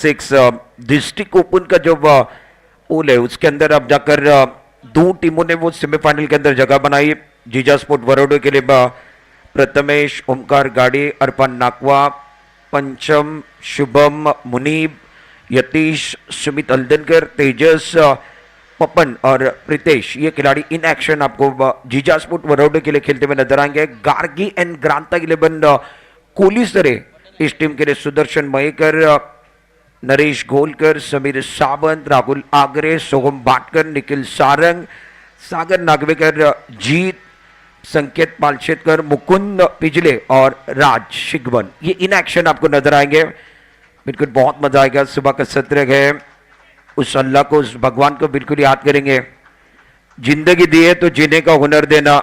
Six district open का जो पोल है उसके अंदर अब जाकर दो टीमों ने वो सेमीफाइनल के अंदर जगह बनाई। जीजा स्पोर्ट वरोडे के लिए प्रथमेश, ओमकार गाड़ी, अर्पण नाकवा, पंचम, शुभम, मुनीब, यतीश, सुमित हल्दनकर, तेजस, पपन और प्रीतेश, ये खिलाड़ी इन एक्शन आपको जीजा स्पोर्ट वरोडे के लिए खेलते हुए नजर आएंगे। गार्गी एंड ग्रांता 11 कोलीसरे इस टीम के लिए सुदर्शन मयेकर, नरेश गोलकर, समीर सावंत, राहुल आगरे, सोहम भाटकर, निखिल सारंग, सागर नागवेकर, जीत, संकेत पालशेतकर, मुकुंद पिजले और राज शिगवन, ये इन एक्शन आपको नजर आएंगे। बिल्कुल बहुत मजा आएगा। सुबह का सत्र है, उस अल्लाह को, उस भगवान को बिल्कुल याद करेंगे। जिंदगी दिए तो जीने का हुनर देना,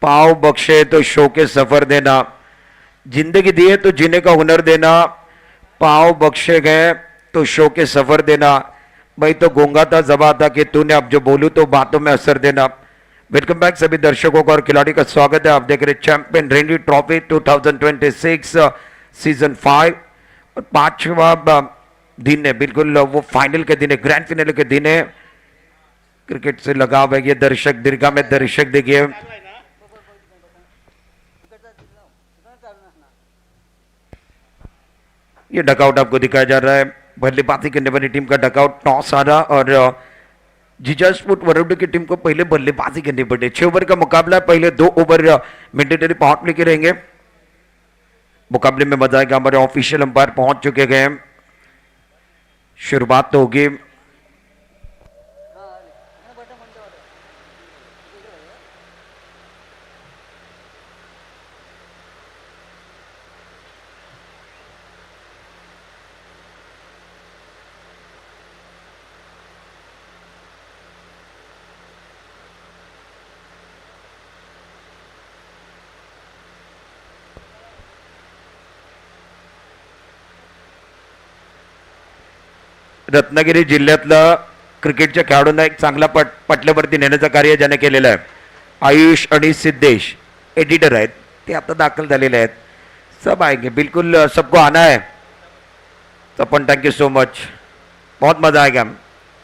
पाव बख्शे तो शो के सफर देना। जिंदगी दिए तो जीने का हुनर देना, पाव बख्शे गए तो शो के सफर देना। भाई तो गूंगा था, जबा था कि तूने अब जो बोलूं तो बातों में असर देना। वेलकम बैक सभी दर्शकों को और खिलाड़ी का स्वागत है। आप देख रहे चैंपियन रणजी ट्रॉफी 2026 सीजन 5 और 5वां दिन है। बिल्कुल वो फाइनल के दिन है, ग्रैंड फाइनल के दिन है। क्रिकेट से लगाव है ये दर्शक, दीर्घा में दर्शक देखिए। ये डकआउट आपको दिखाया जा रहा है। बल्लेबाजी करने वाली टीम का डकआउट, टॉस आ रहा और जीजा स्पोर्ट वरोडे की टीम को पहले बल्लेबाजी करनी पड़े। 6 ओवर का मुकाबला, पहले 2 ओवर मैंडेटरी पावर प्ले के रहेंगे। मुकाबले में मजा आएगा। हमारे ऑफिशियल अंपायर पहुंच चुके गए। शुरुआत तो होगी। रत्नागिरी जिल्ह्यातला क्रिकेटच्या खेळाडूंना एक चांगला पटल्यावरती नेण्याचं कार्य ज्याने केलेलं आहे। आयुष आणि सिद्धेश एडिटर आहेत, ते आता दाखल झालेले आहेत। सब आएंगे, बिल्कुल सबको आना है। तपन थैंक यू सो मच, बहुत मजा आएगा।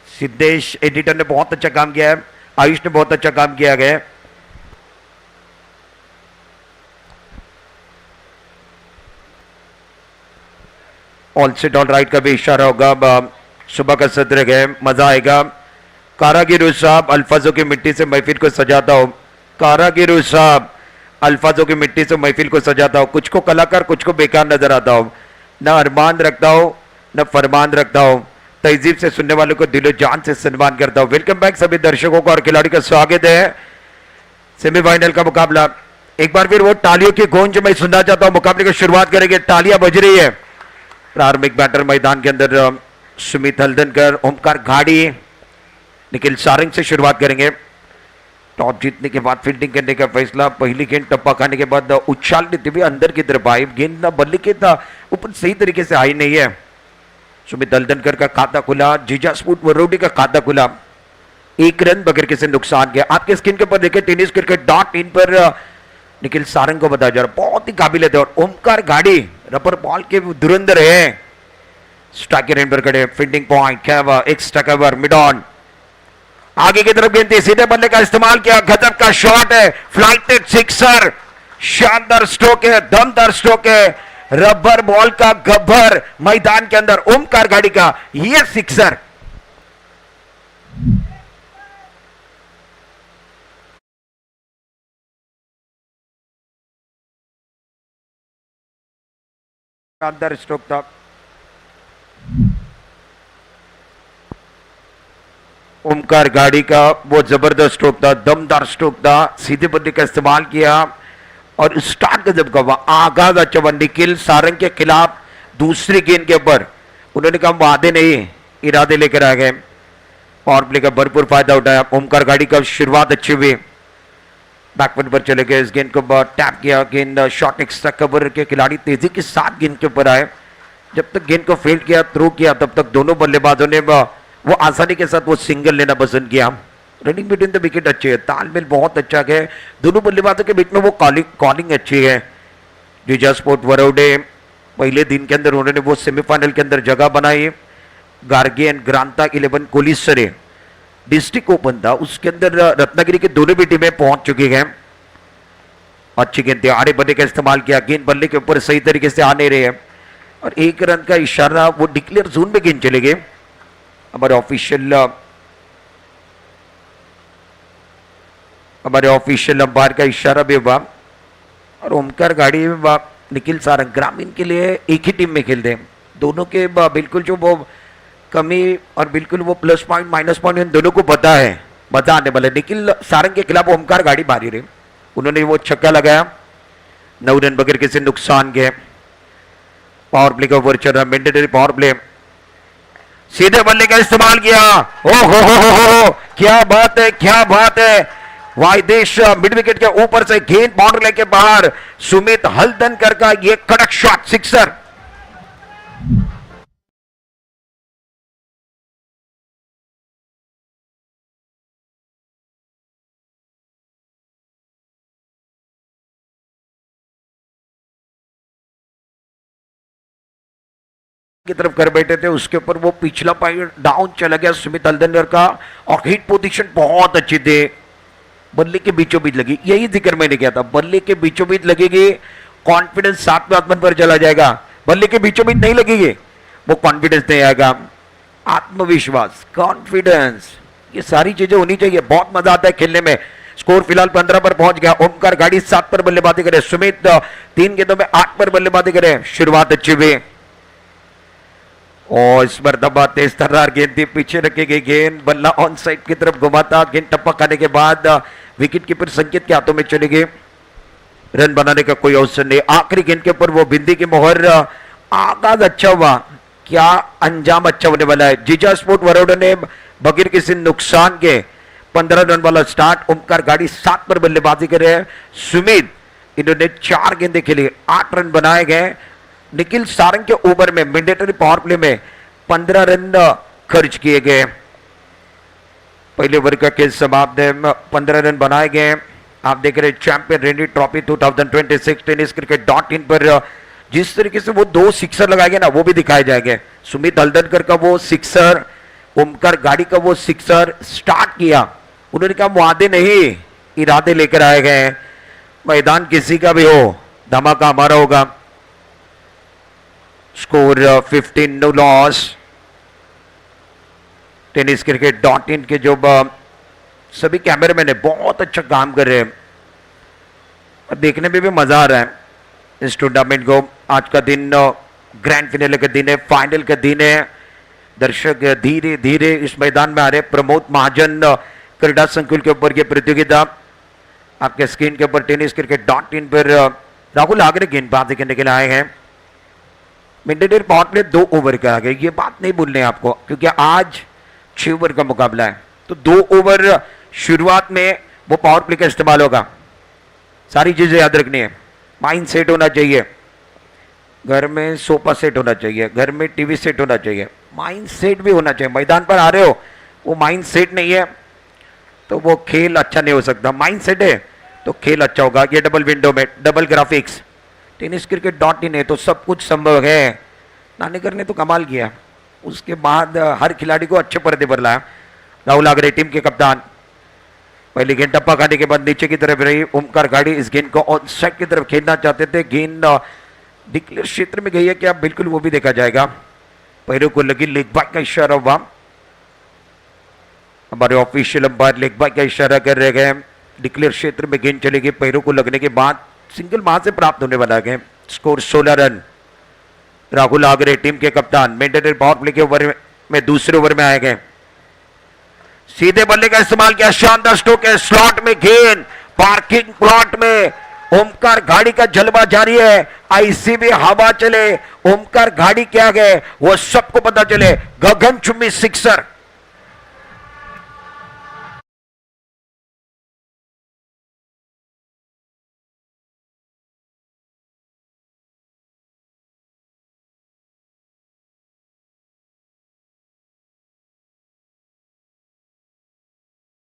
सिद्धेश एडिटर ने बहुत अच्छा काम किया है, आयुष ने बहुत अच्छा काम किया है। ऑल सेट ऑल राइट का भी इशारा होगा। सुबह का सत्र है, मजा आएगा। कारागिर साहब अल्फाजों की मिट्टी से महफिल को सजाता हो। कारागिर साहब अल्फाजों की मिट्टी से महफिल को सजाता हो। कुछ को कलाकार, कुछ को बेकार नजर आता हो। न अरमान रखता हो, न फरमान रखता हो। तहजीब से सुनने वालों को दिलो जान से सम्मान करता हो। वेलकम बैक सभी दर्शकों को और खिलाड़ी का स्वागत है। सेमीफाइनल का मुकाबला, एक बार फिर वो तालियों की गूंज मैं सुनना चाहता हूं। मुकाबले की शुरुआत करेंगे, तालियां बज रही है। प्रारंभिक बैटर मैदान के अंदर सुमित हल्दनकर, ओमकार गाड़ी, निखिल सारंग से शुरुआत करेंगे। टॉस जीतने के बाद फील्डिंग करने का फैसला। पहली गेंद टप्पा खाने के बाद उछाल लेते हुए अंदर की तरफ आई। गेंद ना बल्ले के था ऊपर सही तरीके से आई नहीं है। सुमित हल्दनकर का खाता खुला, जीजा स्पोर्ट वरोडे का खाता खुला। 1 रन बगैर किसी नुकसान के। आपके स्क्रीन के ऊपर देखे टेनिस क्रिकेट .in पर निखिल सारंग को बताया जा रहा, बहुत ही काबिल है। और ओमकार गाड़ी रबर बॉल के धुरंधर है। स्ट्राइक रेंज पर खड़े, fielding point, cover, extra cover, mid on. आगे की तरफ गेंद थी, सीधे बल्ले का इस्तेमाल किया। गजब का शॉट है, फ्लाइटेड सिक्सर, शानदार स्ट्रोक है, दमदार स्ट्रोक है। रबर बॉल का गब्बर मैदान के अंदर ओमकार गाड़ी का ये सिक्सर। शानदार स्ट्रोक था। ओमकार गाड़ी का वो जबरदस्त स्ट्रोक था, दमदार स्ट्रोक था। सीधे बल्ले का इस्तेमाल किया और स्टार्ट का जब गवा आगाज अच्छा हुआ। निखिल सारंग के खिलाफ दूसरी गेंद के ऊपर उन्होंने कहा वादे नहीं, इरादे लेकर आ गए। पावर प्ले का भरपूर फायदा उठाया। ओमकार गाड़ी का शुरुआत अच्छी हुई, बैकफुट पर चले गए। इस गेंद को टैप किया, गेंद शॉर्ट एक्स्ट्रा कवर के खिलाड़ी तेजी के साथ गेंद के ऊपर आए। जब तक गेंद को फील्ड किया, थ्रो किया, तब तक दोनों बल्लेबाजों ने वो आसानी के साथ वो सिंगल लेना पसंद किया। रनिंग बिटवीन द विकेट अच्छी है, तालमेल बहुत अच्छा है दोनों बल्लेबाजों के बीच में। वो कॉलिंग अच्छी है। जीजा स्पोर्ट वरोडे पहले दिन के अंदर उन्होंने वो सेमीफाइनल के अंदर जगह बनाई। गार्गियन ग्रांता 11 कोलिसरे डिस्ट्रिक्ट ओपन था, उसके अंदर रत्नागिरी की दोनों भी टीमें पहुंच चुकी हैं। अच्छी गेंद आड़े बल्ले का इस्तेमाल किया, गेंद बल्ले के ऊपर सही तरीके से आ नहीं रहे हैं और 1 रन का इशारा, वो डिक्लेयर जोन में गेंद चले गए। हमारे ऑफिशियल अंपायर का इशारा भी हुआ और ओमकार गाड़ी निखिल सारंग ग्रामीण के लिए एक ही टीम में खेलते हैं। दोनों के बिल्कुल जो वो कमी और बिल्कुल वो plus point minus point in दोनों को पता है, मजा आने वाला। निखिल सारंग के खिलाफ ओमकार गाड़ी मारी रहे, उन्होंने वो छक्का लगाया, 9 रन बगैर किसी नुकसान के। पावर प्ले का ओवर चल रहा, मैंडेटरी पावर प्ले, सीधे बल्ले का इस्तेमाल किया। ओ हो, क्या बात है, क्या बात है। वायदेश मिड विकेट के ऊपर से गेंद बाउंड्री लेके बाहर, सुमित हल्दनकर का ये कड़क शॉट, सिक्सर। की तरफ कर बैठे थे, उसके ऊपर वो पिछला पाई डाउन चला गया सुमित हल्दनकर का और हिट पोजीशन बहुत अच्छी थी, बल्ले के बीचों बीच लगी। यही जिक्र मैंने किया था, बल्ले के बीचों बीच लगेगी, कॉन्फिडेंस 7वें आत्मन पर चला जाएगा। बल्ले के बीचों बीच नहीं लगेगी, वो कॉन्फिडेंस नहीं आएगा, आत्मविश्वास, कॉन्फिडेंस, ये सारी चीजें होनी चाहिए। बहुत मजा आता है खेलने में। स्कोर फिलहाल 15 पर पहुंच गया। ओमकार गाड़ी 7 पर बल्लेबाजी करे, सुमित 3 गेंदों में 8 पर बल्लेबाजी करे। शुरुआत अच्छी हुई और इस बार दबा तेज तर्रार गेंद थी, पीछे रखी गई गेंद, बल्ला ऑन साइड की तरफ घुमाता, गेंद टप्पा खाने के बाद विकेट कीपर संकेत के हाथों में चली गई। रन बनाने का कोई अवसर नहीं। आखिरी गेंद के ऊपर वो बिंदी की मोहर, आगाज अच्छा हुआ, क्या अंजाम अच्छा होने वाला है। जीजा स्पोर्ट वरोडा ने बगैर किसी नुकसान के 15 रन वाला स्टार्ट। ओमकार गाड़ी 7 पर बल्लेबाजी कर रहे हैं। सुमित, इन्होंने 4 गेंदें खेली, 8 रन बनाए गए। निखिल सारंग के ओवर में मैंडेटरी पावर प्ले में 15 रन खर्च किए गए। पहले ओवर का खेल समाप्त है, 15 रन बनाए गए। आप देख रहे हैं champion Ranji trophy 2026 tennis cricket .in पर जिस तरीके से वो 2 सिक्सर लगाए गए ना, वो भी दिखाए जाएंगे। सुमित हल्दनकर का वो सिक्सर, ओमकार गाड़ी का वो सिक्सर, स्टार्ट किया उन्होंने कहा वादे नहीं इरादे लेकर आए गए। मैदान किसी का भी हो, धमाका हमारा होगा। Score 15 no loss. Tennis cricket .in के जो सभी कैमरामैन है बहुत अच्छा काम कर रहे हैं और देखने में भी मजा आ रहा है इस टूर्नामेंट को। आज का दिन ग्रैंड फिनाले का दिन है, फाइनल का दिन है। दर्शक धीरे धीरे इस मैदान में आ रहे हैं। प्रमोद महाजन क्रीडा संकुल के ऊपर ये प्रतियोगिता आपके स्क्रीन के ऊपर टेनिस क्रिकेट .in पर राहुल आगरे गेंदबाजी करने के लिए आए हैं। मैंडेटरी पावर प्ले 2 ओवर का आ गए, ये बात नहीं भूलनी है आपको, क्योंकि आज 6 ओवर का मुकाबला है। तो 2 ओवर शुरुआत में वो पावर प्ले का इस्तेमाल होगा। सारी चीजें याद रखनी है। माइंड सेट होना चाहिए, घर में सोफा सेट होना चाहिए, घर में टीवी सेट होना चाहिए, माइंड सेट भी होना चाहिए। मैदान पर आ रहे हो, वो माइंड सेट नहीं है तो वो खेल अच्छा नहीं हो सकता। माइंड सेट है तो खेल अच्छा होगा। ये डबल विंडो में double graphics, tennis cricket .in है तो सब कुछ संभव है। नानेकर ने तो कमाल किया, उसके बाद हर खिलाड़ी को अच्छे पर्दे पर लाया। राहुल आगरे टीम के कप्तान, पहली गेंद टप्पा खाने के बाद नीचे की तरफ रही। ओमकार गाड़ी इस गेंद को ऑन साइड की तरफ खेलना चाहते थे, गेंद डिक्लेयर क्षेत्र में गई है क्या, बिल्कुल वो भी देखा जाएगा। पैरों को लगी, लेग बाय का इशारा हुआ। हमारे ऑफिशियल अंपायर लेग बाय का इशारा कर रहे गए। डिक्लेयर क्षेत्र में गेंद चलेगी, पैरों को लगने के बाद सिंगल वहां से प्राप्त होने वाला है। Score 16 run. राहुल आगरे टीम के कप्तान मैंडेटरी पावर प्ले के ओवर में दूसरे ओवर में आए गए। सीधे बल्ले का इस्तेमाल किया, शानदार स्ट्रोक है, स्लॉट में गेंद, पार्किंग प्लॉट में ओमकार गाड़ी का जलवा जारी है। ऐसी भी हवा चले, ओमकार गाड़ी क्या गए वो सबको पता चले। गगनचुंबी सिक्सर।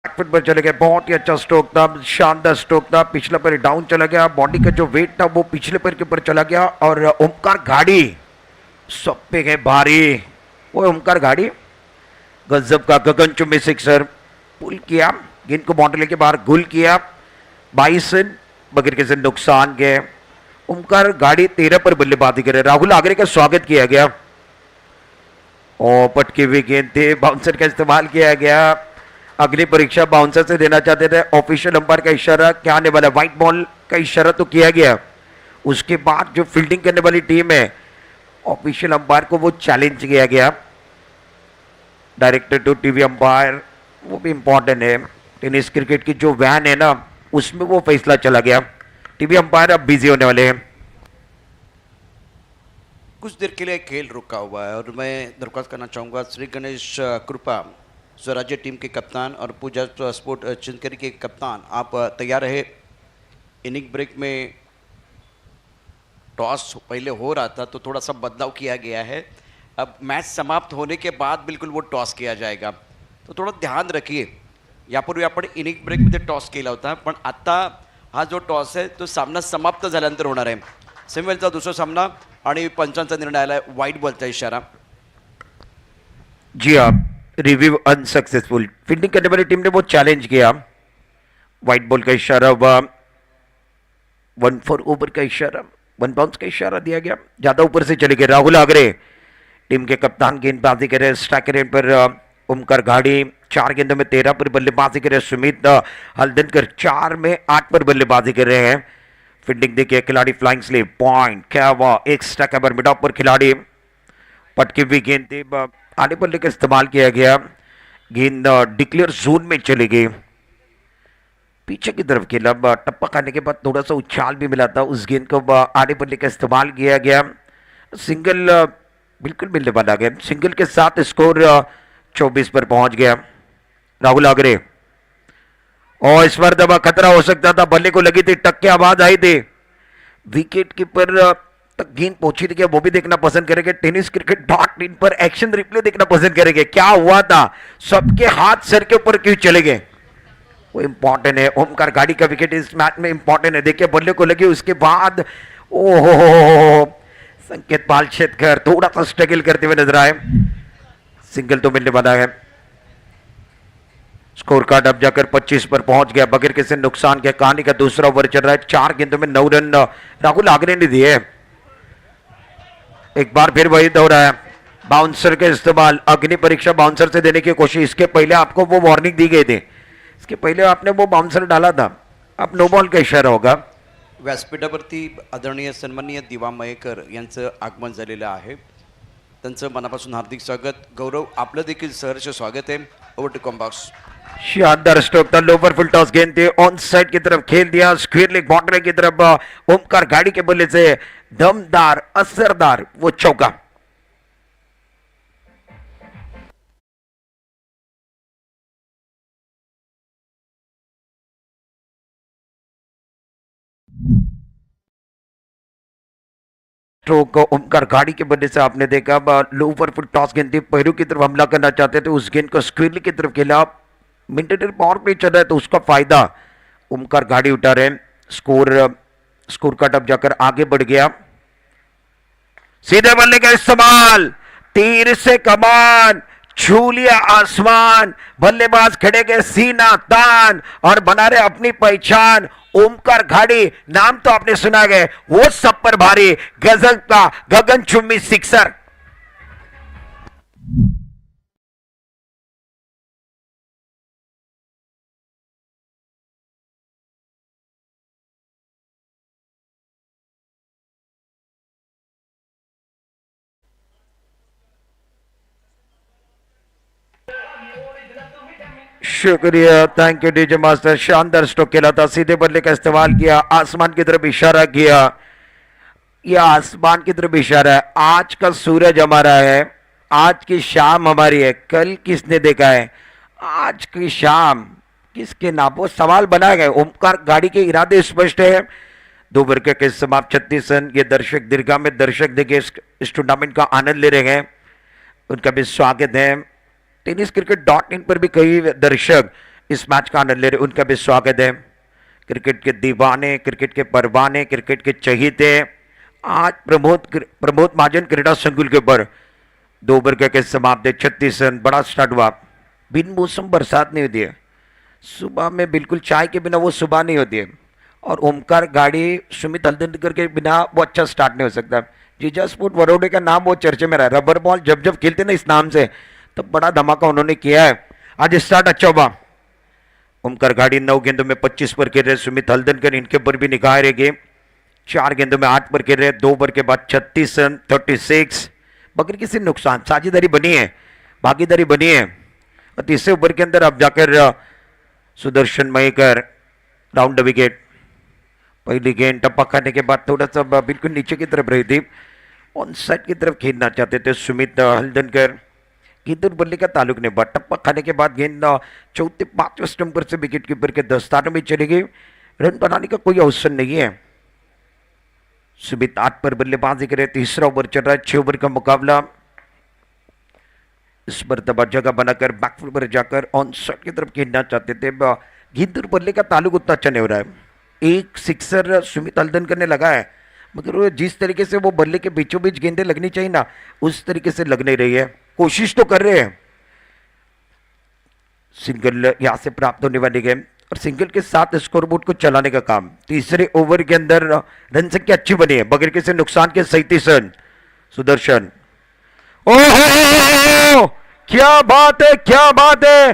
फुट पर चले गए, बहुत ही अच्छा स्ट्रोक था, शानदार स्ट्रोक था, पिछला पैर डाउन चला गया, बॉडी का जो वेट था वो पिछले पैर के ऊपर चला गया और ओमकार गाड़ी सब पे गए भारी। वो ओमकार गाड़ी गजब का गगन चुम्बी सिक्सर पुल किया, गेंद को बाउंड्री लेके बाहर गुल किया, 22 रन बगैर किसी नुकसान के। ओमकार गाड़ी 13 पर बल्लेबाजी करे, राहुल आगरे का स्वागत किया गया और पटकी हुई गेंद थी, बाउंसर का इस्तेमाल किया गया। अगली परीक्षा बाउंसर से देना चाहते थे, ऑफिशियल अंपायर का इशारा क्या आने वाला, व्हाइट बॉल का इशारा तो किया गया। उसके बाद जो फील्डिंग करने वाली टीम है ऑफिशियल अंपायर को वो चैलेंज किया गया, डायरेक्टर टू टीवी अंपायर, वो भी इंपॉर्टेंट है। टेनिस क्रिकेट की जो वैन है ना उसमें वो फैसला चला गया, टीवी अंपायर अब बिजी होने वाले हैं। कुछ देर के लिए खेल रुका हुआ है और मैं दरख्वास्त करना चाहूँगा श्री गणेश कृपा स्वराज्य टीम के कप्तान और पूजा स्पोर्ट चिंतकरी के कप्तान, आप तैयार रहे। इनिंग ब्रेक में टॉस पहले हो रहा था तो थोड़ा सा बदलाव किया गया है, अब मैच समाप्त होने के बाद बिलकुल वो टॉस किया जाएगा, तो थोडं ध्यान रखिए। यापूर्वी आपण इनिंग ब्रेकमध्ये टॉस केला होता, पण आता हा जो टॉस आहे तो सामना समाप्त झाल्यानंतर होणार आहे। सेमीवेलचा दुसरा सामना आणि पंचांचा निर्णय आला आहे, व्हाईट बॉलचा इशारा। जी हाँ, रिव्यू अनसक्सेसफुल, फील्डिंग करने वाली टीम ने वो चैलेंज किया, व्हाइट बॉल का इशारा हुआ, 1 फॉर ओवर का इशारा, 1 बाउंस का इशारा दिया गया, ज्यादा ऊपर से चले गए। राहुल आगरे टीम के कप्तान गेंदबाजी करे, स्ट्राइक रेट पर ओमकार गाड़ी 4 गेंदों में 13 पर बल्लेबाजी करे, सुमित हल्दनकर 4 में 8 पर बल्लेबाजी कर रहे हैं। फील्डिंग देखिए, खिलाड़ी फ्लाइंग स्लिप पॉइंट क्या हुआ, एक स्ट्राइक पर मिड ऑफ पर खिलाड़ी, पटकी हुई गेंद थी, आने बल्ले का इस्तेमाल किया गया, गेंद डिक्लेयर जोन में चली गई, पीछे की तरफ खेला, टप्पा खाने के बाद थोड़ा सा उछाल भी मिला था, उस गेंद को आने बल्ले का इस्तेमाल किया गया, सिंगल बिल्कुल मिलने वाला गया, सिंगल के साथ स्कोर 24 पर पहुंच गया। राहुल आगरे और इस बार दबा खतरा हो सकता था, बल्ले को लगी थी, टक की आवाज आई थी, विकेट कीपर तक गेंद पहुंची थी क्या वो भी देखना पसंद करेंगे। टेनिस क्रिकेट .in पर एक्शन रिप्ले देखना पसंद करेंगे, क्या हुआ था, सबके हाथ सर के ऊपर क्यों चले गए, वो इंपॉर्टेंट है। ओमकार गाड़ी का विकेट इस मैच में इंपॉर्टेंट है, देखिए बल्ले को लगी, उसके बाद ओहो संकेत पाल शेतकर थोड़ा सा स्ट्रगल करते हुए नजर आए, सिंगल तो मिलने वाला है। स्कोर कार्ड अब जाकर 25 पर पहुंच गया बगैर किसी नुकसान के। कहानी का दूसरा ओवर चल रहा है, 4 गेंदों में 9 रन राहुल आगरे ने दिए। एक बार फिर वही दौड़ा है, बाउंसर का इस्तेमाल, अग्नि परीक्षा बाउंसर से देने की कोशिश, इसके पहले आपको वो वार्निंग दी गई थी, इसके पहले आपने वो बाउंसर डाला था, अब नो बॉल का इशारा होगा। व्यासपीठावरती आदरणीय सन्माननीय दिवा मयेकर यांचं आगमन झालेलं आहे, त्यांचं मनापासून हार्दिक स्वागत। गौरव, आपलं देखील सहर्ष स्वागत है। Over to combox. शानदार स्ट्रोक था, लोवर फुल टॉस गेंद थी, ऑन साइड की तरफ खेल दिया, स्क्वायर लेग बाउंड्री की तरफ ओमकार गाड़ी के बल्ले से दमदार असरदार वो चौका। स्ट्रोक ओमकार गाड़ी के बल्ले से आपने देखा, लोवर फुल टॉस गेंद थी, पैरों की तरफ हमला करना चाहते थे, उस गेंद को स्क्वायर लेग की तरफ खेला, मिनटेड पावर प्ले चल रहा है तो उसका फायदा ओमकार गाड़ी उठा रहे। स्कोर कार्ड अब जाकर आगे बढ़ गया, सीधे बल्ले का इस्तेमाल, तीर से कमान, छू लिया आसमान, बल्लेबाज खड़े गए सीना तान और बना रहे अपनी पहचान। ओमकार गाड़ी नाम तो आपने सुना गए, वो सब पर भारी, गजल का गगन चुम्बी सिक्सर। शुक्रिया, थैंक यू डीजे मास्टर, शानदार स्ट्रोक खेला था, सीधे बल्ले का इस्तेमाल किया, आसमान की तरफ इशारा किया, यह आसमान की तरफ इशारा है, आज का सूरज हमारा है, आज की शाम हमारी है, कल किसने देखा है, आज की शाम किसके नाम, वो सवाल बनाया गया। ओमकार गाड़ी के इरादे स्पष्ट है, 2 ओवर के समाप्त 36 रन, ये दर्शक दीर्घा में दर्शक देखिए इस टूर्नामेंट का आनंद ले रहे हैं, उनका भी स्वागत है। टेनिस क्रिकेट .in पर भी कई दर्शक इस मैच का आनंद ले रहे उनका भी स्वागत है। क्रिकेट के दीवाने, क्रिकेट के परवाने, क्रिकेट के चहीते आज प्रमोद महाजन क्रीडा संकुल के ऊपर 2 ओवर के समाप्त है। 36 रन, बड़ा स्टार्ट हुआ। बिन मौसम बरसात नहीं होती है, सुबह में बिल्कुल चाय के बिना वो सुबह नहीं होती है। और ओमकार गाड़ी सुमित हल्दनकर के बिना वो अच्छा स्टार्ट नहीं हो सकता। जीजा स्पोर्ट वरोडे का नाम वो चर्चे में रहा है। रबर बॉल जब जब खेलते ना इस नाम से तब बड़ा धमाका उन्होंने किया है। आज स्टार्ट अच्छा हुआ। ओमकार गाड़ी 9 गेंदों में 25 पर खेल रहे। सुमित हल्दनकर इनके ऊपर भी निगाह रहेगी। 4 गेंदों में 8 पर खेल रहे। 2 ओवर के बाद 36 रन, 36 बगैर किसी नुकसान। साझेदारी बनी है, भागीदारी बनी है। और तीसरे ओवर के अंदर अब जाकर Sudarshan Mayekar round the wicket. पहली गेंद टप्पा खाने के बाद थोड़ा सा बिल्कुल नीचे की तरफ रही थी, ऑन साइड की तरफ खेलना चाहते थे सुमित हल्दनकर। गेंद और बल्ले का ताल्लुक नहीं हुआ। टप्पा खाने के बाद गेंद चौथे 5वें स्टंप पर से विकेट कीपर के दस्ताने में चली गई। रन बनाने का कोई अवसर नहीं है। सुमित 8 पर बल्लेबाजी करे। तीसरा ओवर चल रहा है, 6 ओवर का मुकाबला। इस पर तब जगह बनाकर बैकफुट पर जाकर ऑन साइड की तरफ खेलना चाहते थे। गेंद और बल्ले का ताल्लुक उतना अच्छा नहीं हो रहा है। एक सिक्सर सुमित हल्दनकर ने लगा है, मगर वो जिस तरीके से वो बल्ले के बीचों बीच गेंदें लगनी चाहिए ना, उस तरीके से लग नहीं रही है। कोशिश तो कर रहे हैं। सिंगल यहां से प्राप्त होने वाली गेंद और सिंगल के साथ स्कोरबोर्ड को चलाने का काम। तीसरे ओवर के अंदर रन संख्या अच्छी बनी है, बगैर किसी नुकसान के 37 रन। सुदर्शन, ओहो क्या बात है, क्या बात है।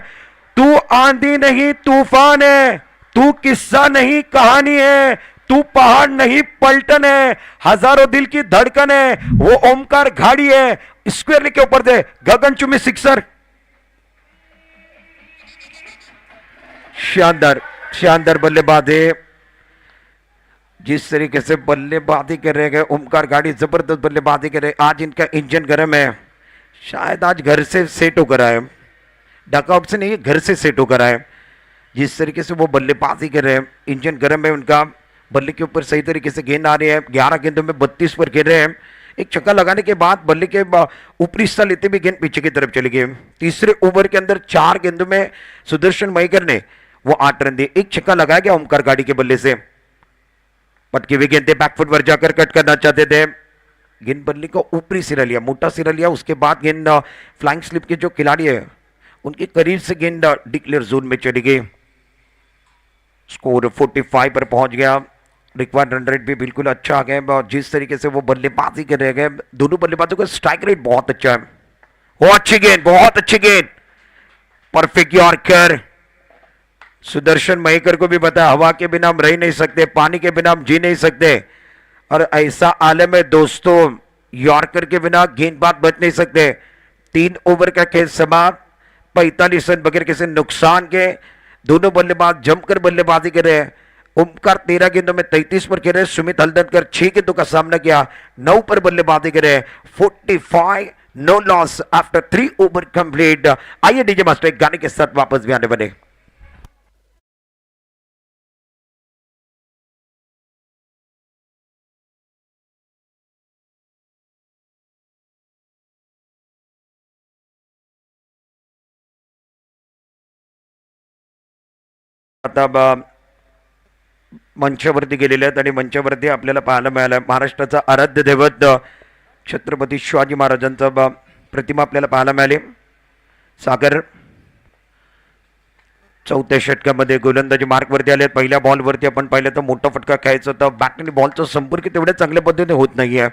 तू आंधी नहीं तूफान है, तू किस्सा नहीं कहानी है, तू पहाड़ नहीं पलटन है, हजारों दिल की धड़कन है, वो ओमकार घाड़ी है। स्क्वायर के ऊपर से गगनचुंबी सिक्सर। शानदार शानदार बल्लेबाजी। जिस तरीके से बल्लेबाजी कर रहे हैं ओमकार गाड़ी, जबरदस्त बल्लेबाजी कर रहे। आज इनका इंजन गर्म है, शायद आज घर से सेट होकर आए, डकआउट से नहीं, घर से सेट होकर आए। जिस तरीके से वो बल्लेबाजी कर रहे हैं, इंजन गर्म है उनका। बल्ले के ऊपर सही तरीके से गेंद आ रही है। 11 गेंदों में 32 पर खेल रहे हैं। एक छक्का लगाने के बाद बल्ले के ऊपरी हिस्सा लेते भी गेंद पीछे की तरफ चली गई। तीसरे ओवर के अंदर 4 गेंदों में सुदर्शन मयेकर ने वो 8 रन दिए। एक छक्का लगाया गया ओमकार गाड़ी के बल्ले से। पटकी हुई गेंदे बैकफुट पर जाकर कट करना चाहते थे। गेंद बल्ले को ऊपरी सिरा लिया, मोटा सिरा लिया। उसके बाद गेंद फ्लाइंग स्लिप के जो खिलाड़ी है उनके करीब से गेंद डिक्लेयर जोन में चली गई। स्कोर 45 पर पहुंच गया। रिक्वायर्ड रन रेट भी बिल्कुल अच्छा आ गया। और जिस तरीके से वो बल्लेबाजी कर रहे हैं, दोनों बल्लेबाजों का स्ट्राइक रेट बहुत अच्छा है। वो अच्छी गेंद, बहुत अच्छी गेंद, परफेक्ट यॉर्कर। सुदर्शन मयेकर को भी पता है हवा के बिना हम रह नहीं सकते, पानी के बिना हम जी नहीं सकते। और ऐसा आलम है दोस्तों, यॉर्कर के बिना गेंदबाज बच नहीं सकते। 3 ओवर का खेल समाप्त, 45 रन बगैर किसी नुकसान के। दोनों बल्लेबाज जमकर बल्लेबाजी कर रहे हैं। ओमकार 13 गेंदों में 33 पर खेल रहे। सुमित हल्दनकर 6 गेंदों का सामना किया, 9 पर बल्लेबाजी कर रहे हैं। 45 no loss after 3 over complete. आइए डीजे मास्टर एक गाने के साथ वापस भी आने बने। आता मंचावरती गेलेले आहेत आणि मंचावरती आपल्याला पाहायला मिळालं महाराष्ट्राचा आराध्य दैवत छत्रपती शिवाजी महाराजांचा प्रतिमा आपल्याला पाहायला मिळाली। सागर 4थ्या षटकामध्ये गोलंदाजी मार्कवरती आले। पहिल्या बॉलवरती आपण पाहिलं तर मोठा फटका खेळायचा होता, बॅट आणि बॉलचा संपर्क तेवढ्या चांगल्या पद्धतीने होत नाहीये।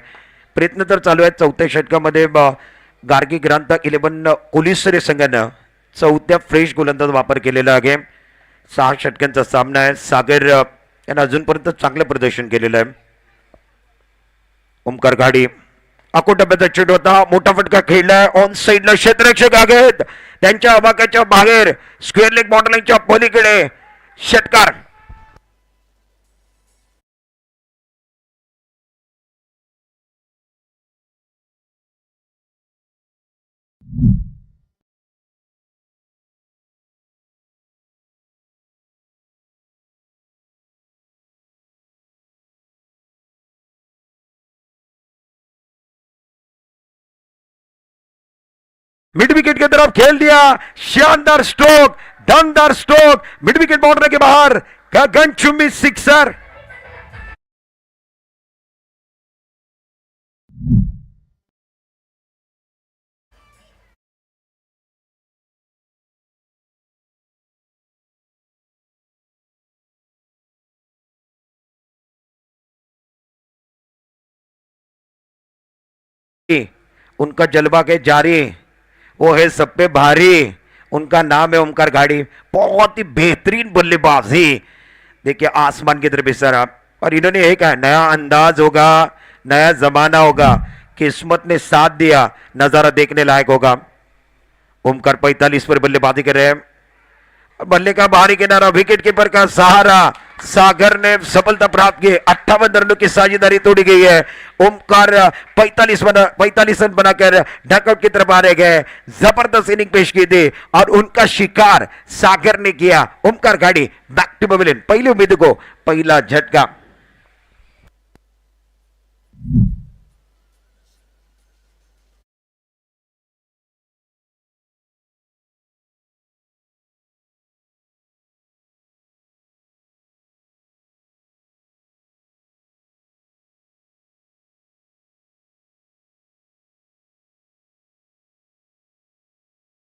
प्रयत्न तर चालू आहेत। 4थ्या षटकामध्ये गार्गी ग्रांता 11 कोलिसरे संघानं 4थ्या फ्रेश गोलंदाज वापर केलेला आहे। 6 षटकांचा सामना आहे। सागर यानं अजूनपर्यंत चांगलं प्रदर्शन केलेलं आहे। ओमकार घाडी अकोटब्याचा चेंडू होता, मोठा फटका खेळलाय। ऑन साइडला क्षेत्ररक्षक आहेत, त्यांच्या आवाक्याच्या बाहेर स्क्वेअर लेग बॉर्डरलाईनच्या पलीकडे षटकार। मिड विकेट की तरफ खेल दिया, शानदार स्ट्रोक, दमदार स्ट्रोक, मिड विकेट बाउंड्री के बाहर, गगनचुंबी सिक्सर। उनका जलवा के जारी, वो है सब पे भारी, उनका नाम है ओमकार गाड़ी। बहुत ही बेहतरीन बल्लेबाजी, देखिए आसमान की तरफ इशारा। और इन्होंने यही कहा, नया अंदाज होगा, नया जमाना होगा, किस्मत ने साथ दिया, नजारा देखने लायक होगा। ओमकार 45 पर बल्लेबाजी कर रहे हैं, बल्ले का बाहरी किनारा, विकेट कीपर का सहारा, सागर ने सफलता प्राप्त की। 58 रनों की साझेदारी तोड़ी गई है। ओमकार 45 रन बनाकर डकआउट की तरफ आ रहे गए। जबरदस्त इनिंग पेश की थी और उनका शिकार सागर ने किया। ओमकार गाड़ी बैक टू पवेलियन, पहली उम्मीद को पहला झटका।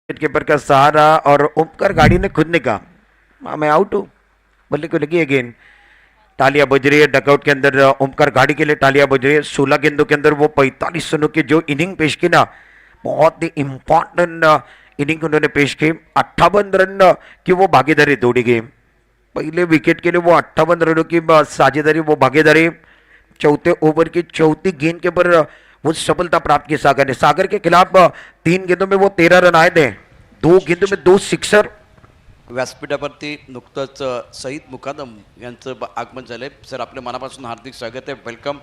कीपर का सहारा और ओमकार गाड़ी ने खुद ने कहा मैं आउट हूं, बल्ले को लगी अगेन। तालियां बज रही है डकआउट के अंदर, ओमकार गाड़ी के लिए तालियां बज रही है। 16 गेंदों के अंदर वो 45 रनों की जो इनिंग पेश की ना, बहुत ही इंपॉर्टेंट इनिंग उन्होंने पेश की। 58 रन की वो भागीदारी तोड़ी गई। पहले विकेट के लिए वो 58 रनों की साझेदारी, वो भागीदारी। चौथे ओवर की चौथी गेंद के ऊपर वो सफलता प्राप्त की सागर ने। सागर के खिलाफ 3 गेंदों में वो 13 रन आए थे, 2 गेंदों में 2 सिक्सर। व्यासपीठावरती नुकतंच सईद मुकादम यांचं आगमन झालंय। सर आपले मनापासून हार्दिक स्वागत है, वेलकम।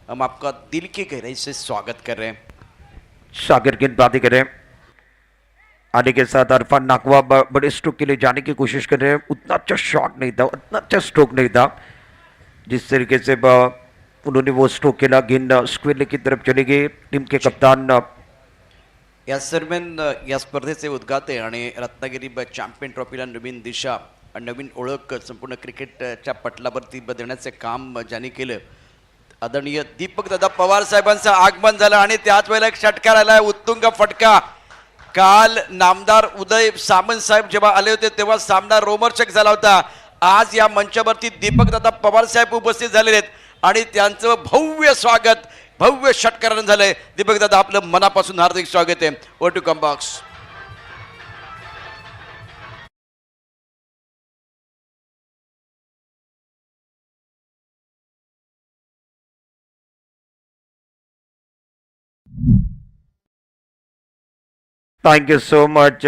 हम आपका दिल की गहराई से स्वागत कर रहे हैं। सागर गेंदबाजी कर रहे हैं, आने के साथ अरफान नाकवा बड़े स्ट्रोक के लिए जाने की कोशिश कर रहे हैं। उतना अच्छा शॉट नहीं था, उतना अच्छा स्ट्रोक नहीं था जिस तरीके से उन्होंने वो स्ट्रोक खेला। गेंद स्क्वेयर की तरफ चली गई। टीम के कप्तान या दरम्यान या स्पर्धेचे उद्घाटन आणि रत्नागिरी चॅम्पियन ट्रॉफीला नवीन दिशा, नवीन ओळख संपूर्ण क्रिकेटच्या पटलावरती देण्याचे काम ज्यांनी केलं, आदरणीय दीपक दादा पवार साहेबांचं आगमन झालं आणि त्याच वेळेला एक षटकार आलाय, उत्तुंग फटका। काल नामदार उदय सामंत साहेब जेव्हा आले होते तेव्हा सामना रोमहर्षक झाला होता। आज या मंचावरती दीपक दादा पवार साहेब उपस्थित झालेले आहेत आणि त्यांचं भव्य स्वागत, भव्य षटकारण झालंय। दीपक दादा आपलं मनापासून हार्दिक स्वागत आहे। Over to come box. Thank you so much.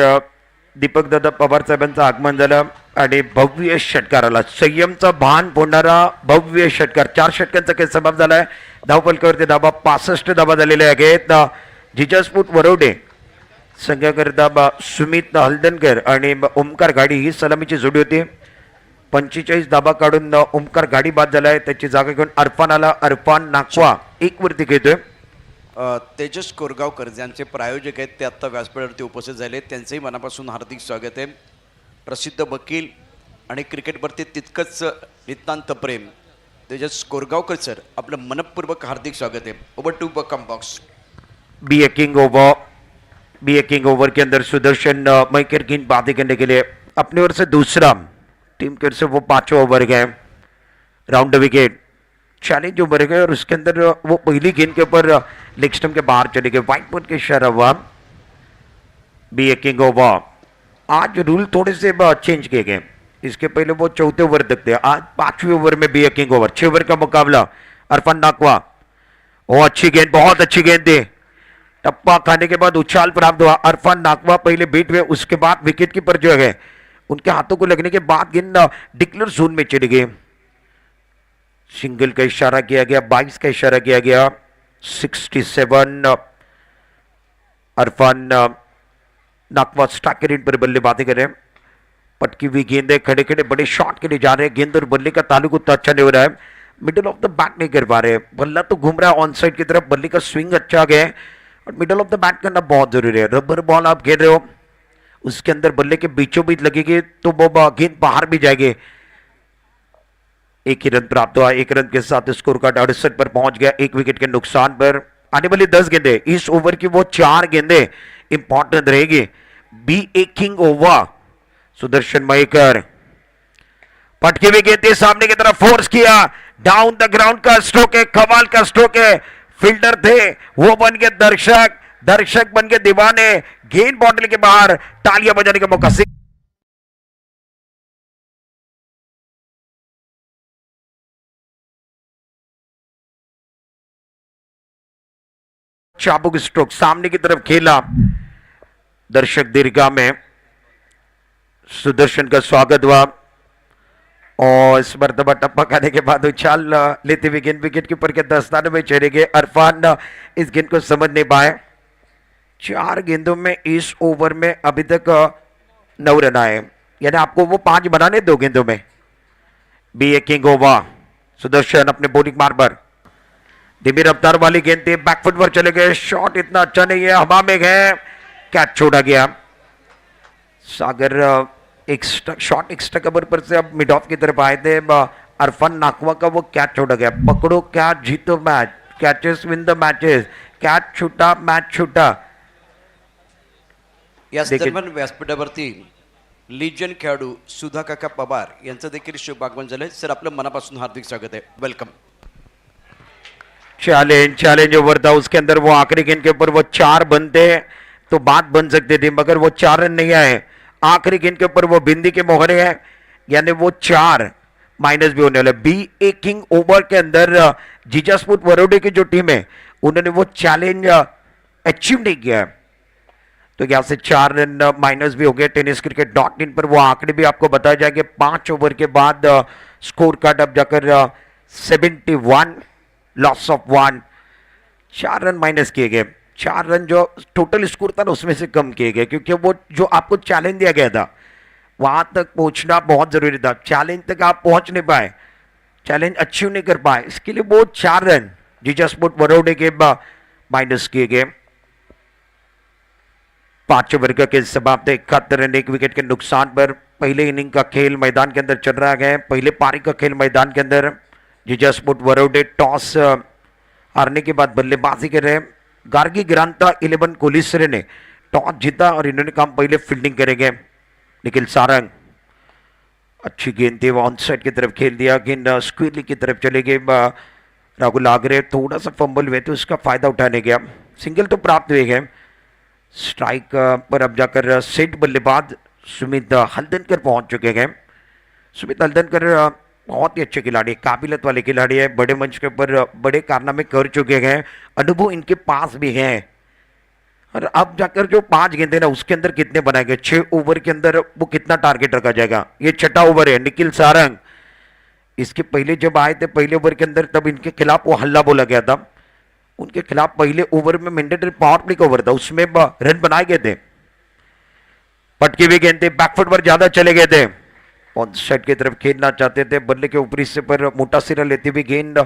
Deepak Dada Pawar साहेबांचं आगमन झालं आणि भव्य षटकार आला, संयमचा भान फोडणारा भव्य षटकार। 4 षटकांचा काही समाप्त झालाय। धावफलकावरती धाबा 65 धाबा झालेले आहेत। जिजास्पूट वरोडे संघाकरता सुमित हलदनकर आणि ओमकार गाडी ही सलामीची जोडी होती। 45 धाबा काढून ओमकार गाडी बाद झालाय, त्याची जागा घेऊन अरफान आला। अरफान नाकवा 1 वरती घेतोय। तेजस कोरगावकर ज्यांचे प्रायोजक आहेत ते आत्ता व्यासपीठावरती उपस्थित झाले, त्यांचंही मनापासून हार्दिक स्वागत आहे। प्रसिद्ध वकील आणि क्रिकेटवरती तितकंच नितांत प्रेम तेजस कोरगावकर सर, आपलं मनपूर्वक हार्दिक स्वागत है। Over to come box. Be a king over के अंदर सुदर्शन मैकर गेंदबाजी करने के लिए अपनी ओर से दूसरा, टीम की ओर से वो 5वां ओवर गए। राउंड विकेट चैलेंज ओवर गए और उसके अंदर वो पहली गेंद के ऊपर लेग स्टंप के बाहर चले गए। वाइट बॉल के इशारा हुआ। बी ए किंग ओवर, आज रूल थोड़े से चेंज किए गए। इसके पहले वो 4थे ओवर तक थे, आज 5वें ओवर में be a king over. 6 over का मुकाबला। अरफान नाकवा, वो अच्छी गेंद, बहुत अच्छी गेंद थी। टप्पा खाने के बाद उछाल प्राप्त हुआ। अरफान नाकवा पहले बीट हुए, उसके बाद विकेट कीपर जो है उनके हाथों को लगने के बाद गेंद डिक्लेयर जोन में चली गई। सिंगल का इशारा किया गया, 22 का इशारा किया गया। 67 अरफान नाकवा स्ट्राइक रेट पर बल्लेबाजी करें। पटकी हुई गेंद, खड़े खड़े बड़े शॉट के लिए जा रहे हैं। गेंद और बल्ले का ताल्लुक उतना अच्छा नहीं हो रहा है, मिडिल ऑफ द बैट नहीं कर पा रहे। बल्ला तो घूम रहा है ऑन साइड की तरफ, बल्ले का स्विंग अच्छा गया और मिडिल ऑफ द बैट करना बहुत जरूरी है। रबर बॉल आप खेल रहे हो, उसके अंदर बल्ले के बीचों बीच लगेगी तो वो गेंद बाहर भी जाएगी। एक ही रन प्राप्त हुआ, एक रन के साथ स्कोर कार्ड 68 पर पहुंच गया, एक विकेट के नुकसान पर। आने वाली 10 गेंदें, इस ओवर की वो 4 गेंदें इंपॉर्टेंट रहेगी। Be a king over. Sudarshan Mayekar पटकी हुई गेंद सामने की तरफ फोर्स किया, डाउन द ग्राउंड का स्ट्रोक है, कमाल का स्ट्रोक है। फील्डर थे वो बन गए दर्शक, दर्शक बन गए दीवाने। गेंद बाउंड्री के बाहर, तालियां बजाने का मौका। चाबुक स्ट्रोक सामने की तरफ खेला, दर्शक दीर्घा में सुदर्शन का स्वागत हुआ और इस मरतबा टप्पा खाने के बाद उछाल लेते हुए गेंद विकेट कीपर के दस्ताने में चले गए। अरफान इस गेंद को समझ नहीं पाए। 4 गेंदों में इस ओवर में अभी तक 9 रन आए, यानी आपको वो 5 बनाने 2 गेंदों में। Be a king over. Sudarshan अपने बॉलिंग मार पर धीमी रफ्तार वाली गेंद थी, बैकफुट पर चले गए, शॉट इतना अच्छा नहीं है, हवा में गए, कैच छोड़ा गया। सागर एक शॉट एक्स्ट्रा कवर पर से अब मिड ऑफ की तरफ आए थे, अरफान नाकवा का वो कैच छोड़ा गया। पकड़ो कैच, जीतो match, catches win the matches, catch छूटा मैच छूटा। या दरम्यान व्यासपीठावरती लीजन खेळाडू सुधा काका पवार यांचं देखील शुभ आगमन झालंय। सर आपलं मनापासून हार्दिक स्वागत है, वेलकम। चैलेंज ओवर था, उसके अंदर वो आखिरी गेंद के ऊपर वो 4 बनते तो बात बन सकती थी, मगर वो 4 रन नहीं आए। आखिरी गेंद के ऊपर वो बिंदी के मोहरे हैं, यानी वो 4 माइनस भी होने वाले। बी ए किंग ओवर के अंदर जीजा स्पोर्ट बड़ौदा की जो टीम है उन्होंने वो चैलेंज अचीव नहीं किया है, तो यहां से 4 रन माइनस भी हो गए। टेनिस क्रिकेट .in पर वो आंकड़े भी आपको बताए जाएंगे। 5 ओवर के बाद स्कोर कार्ड अब जाकर 71, लॉस ऑफ 1, 4 रन माइनस किए गए। 4 रन जो टोटल स्कोर था ना उसमें से कम किए गए, क्योंकि वो जो आपको चैलेंज दिया गया था वहां तक पहुंचना बहुत जरूरी था। चैलेंज तक आप पहुंच नहीं पाए, चैलेंज अचीव नहीं कर पाए, इसके लिए वो 4 रन जीजा स्पोर्ट बड़ौदा के माइनस किए गए। 5 ओवर का खेल समाप्त है, 71 रन, 1 विकेट के नुकसान पर। पहले इनिंग का खेल मैदान के अंदर चल रहा है, पहले पारी का खेल मैदान के अंदर। जीजा स्पोर्ट बड़ौदा टॉस हारने के बाद बल्लेबाजी कर रहे हैं। गार्गी गिरांता 11 कोलिसरे ने टॉस जीता और इन्होंने काम पहले फील्डिंग करेंगे। निखिल सारंग अच्छी गेंद थी, वो ऑन साइड की तरफ खेल दिया, गेंद स्क्वीरली की तरफ चले गए। राहुल आगरे थोड़ा सा फंबल हुए थे, उसका फायदा उठाने गया, सिंगल तो प्राप्त हुए गए। स्ट्राइक पर अब जाकर सेट बल्लेबाज सुमित हल्दनकर पहुंच चुके हैं। सुमित हल्दनकर बहुत ही अच्छे खिलाड़ी, काबिलियत वाले खिलाड़ी है, बड़े मंच के ऊपर बड़े कारनामे कर चुके हैं, अनुभव इनके पास भी है। और अब जाकर जो 5 गेंदे ना उसके अंदर कितने बनाए गए, 6 ओवर के अंदर वो कितना टारगेट रखा जाएगा। ये 6ठा ओवर है। निखिल सारंग इसके पहले जब आए थे पहले ओवर के अंदर, तब इनके खिलाफ वो हल्ला बोला गया था। उनके खिलाफ पहले ओवर में मैंडेटरी पावर प्ले का ओवर था, उसमें रन बनाए गए थे। पटकी हुई गेंद थे, बैकफुट पर ज्यादा चले गए थे, ऑन साइड की तरफ खेलना चाहते थे। बल्ले के ऊपरी से पर मोटा सिरा लेते हुए गेंद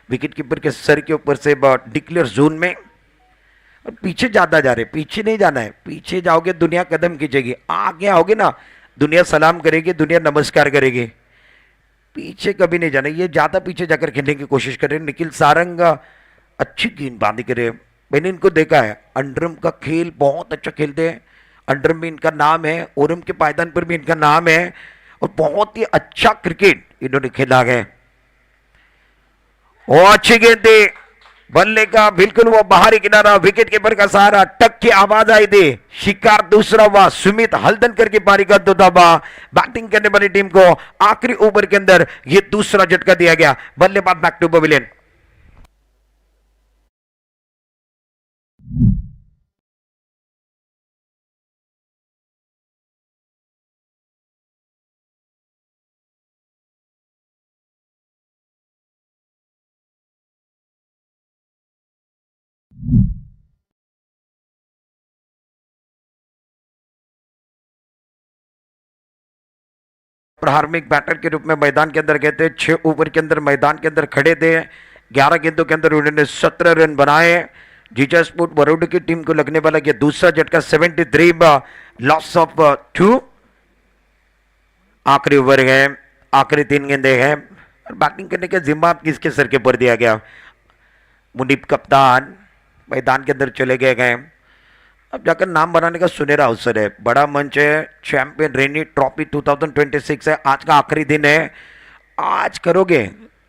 विकेट कीपर के सर के ऊपर से डिक्लेयर जोन में। और पीछे ज्यादा जा रहे, पीछे नहीं जाना है, पीछे जाओगे दुनिया कदम खींचेगी, आगे आओगे ना दुनिया सलाम करेगी, दुनिया नमस्कार करेगी। पीछे कभी नहीं जाना, ये ज्यादा पीछे जाकर खेलने की कोशिश कर रहे हैं। निखिल सारंग अच्छी गेंदबाजी करे, मैंने इनको देखा है, अंडरम का खेल बहुत अच्छा खेलते हैं, अंडरम में इनका नाम है, ओरम के पायदान पर भी इनका नाम है, और बहुत ही अच्छा क्रिकेट इन्होंने खेला है। वो अच्छी गेंद थी, बल्ले का बिल्कुल वो बाहरी किनारा, विकेट कीपर का सहारा, टक की आवाज आई थी, शिकार दूसरा हुआ। सुमित हल्दनकर की पारी का दुदाबा बैटिंग करने वाली टीम को आखिरी ओवर के अंदर ये दूसरा झटका दिया गया। बल्लेबाज back to pavilion. Hardik batter के रूप में मैदान के अंदर गए थे। 6 ओवर के अंदर मैदान के अंदर खड़े थे, 11 गेंदों के अंदर उन्होंने 17 रन बनाए। जीजा स्पोर्ट बड़ौदा की टीम को लगने वाला ये दूसरा झटका 73 लॉस ऑफ 2। आखिरी ओवर है, आखिरी 3 गेंदे हैं और बैटिंग करने का जिम्मा अब किसके सर के ऊपर दिया गया? मुनीब कप्तान मैदान के अंदर चले गए। अब जाकर नाम बनाने का सुनहरा अवसर है, बड़ा मंच है, चैंपियन रेनी ट्रॉफी 2026 है, आज का आखिरी दिन है। आज करोगे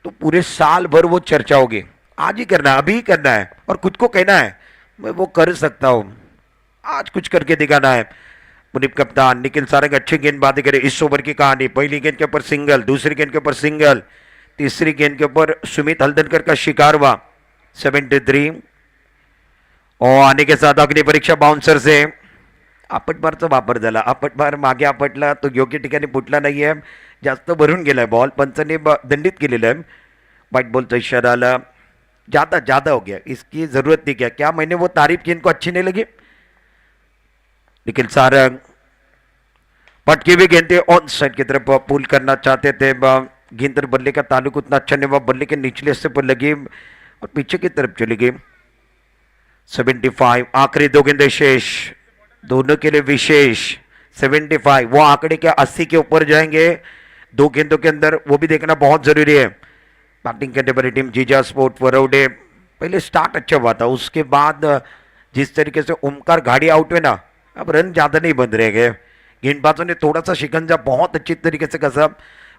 तो पूरे साल भर वो चर्चा होगी। आज ही करना है, अभी ही करना है और खुद को कहना है मैं वो कर सकता हूं। आज कुछ करके दिखाना है। मुनीब कप्तान, निखिल सारंग अच्छी गेंदबाजी करे। इस ओवर की कहानी, पहली गेंद के ऊपर सिंगल, दूसरी गेंद के ऊपर सिंगल, तीसरी गेंद के ऊपर सुमित हल्दनकर का शिकार हुआ 73। और आने के साथ अग्नि परीक्षा बाउन्सर से आपटबारचा वापर झाला। आपटबार मागे आपटला तो योग्य ठिकाणी फुटला नाहीये, जास्त भरून गेलाय बॉल, पंचाने दंडित केलेला आहे। व्हाइट बॉलचा इशारा आला, ज्यादा ज्यादा हो गया, इसकी जरूरत नहीं क्या? क्या मैंने वो तारीफ की इनको अच्छी नहीं लगी? निखिल सारंग पटकी भी गेंद ऑन साइड की तरफ पुल करना चाहते थे, गेंद पर बल्ले का ताल्लुक उतना अच्छा नहीं हुआ, बल्ले के निचले हिस्से पर लगी और पीछे की तरफ चली गई। 75, आखिरी 2 गेंदे शेष, दोनों के लिए विशेष। 75 वो आंकड़े के 80 के ऊपर जाएंगे 2 गेंदों के अंदर, वो भी देखना बहुत जरूरी है। बैटिंग करने वाली टीम जीजा स्पोर्ट वरोडे, पहले स्टार्ट अच्छा हुआ था, उसके बाद जिस तरीके से ओमकार घाड़ी आउट हुए ना, अब रन ज्यादा नहीं बन रहे गए। गेंदबाजों ने थोड़ा सा शिकंजा बहुत अच्छी तरीके से कसा।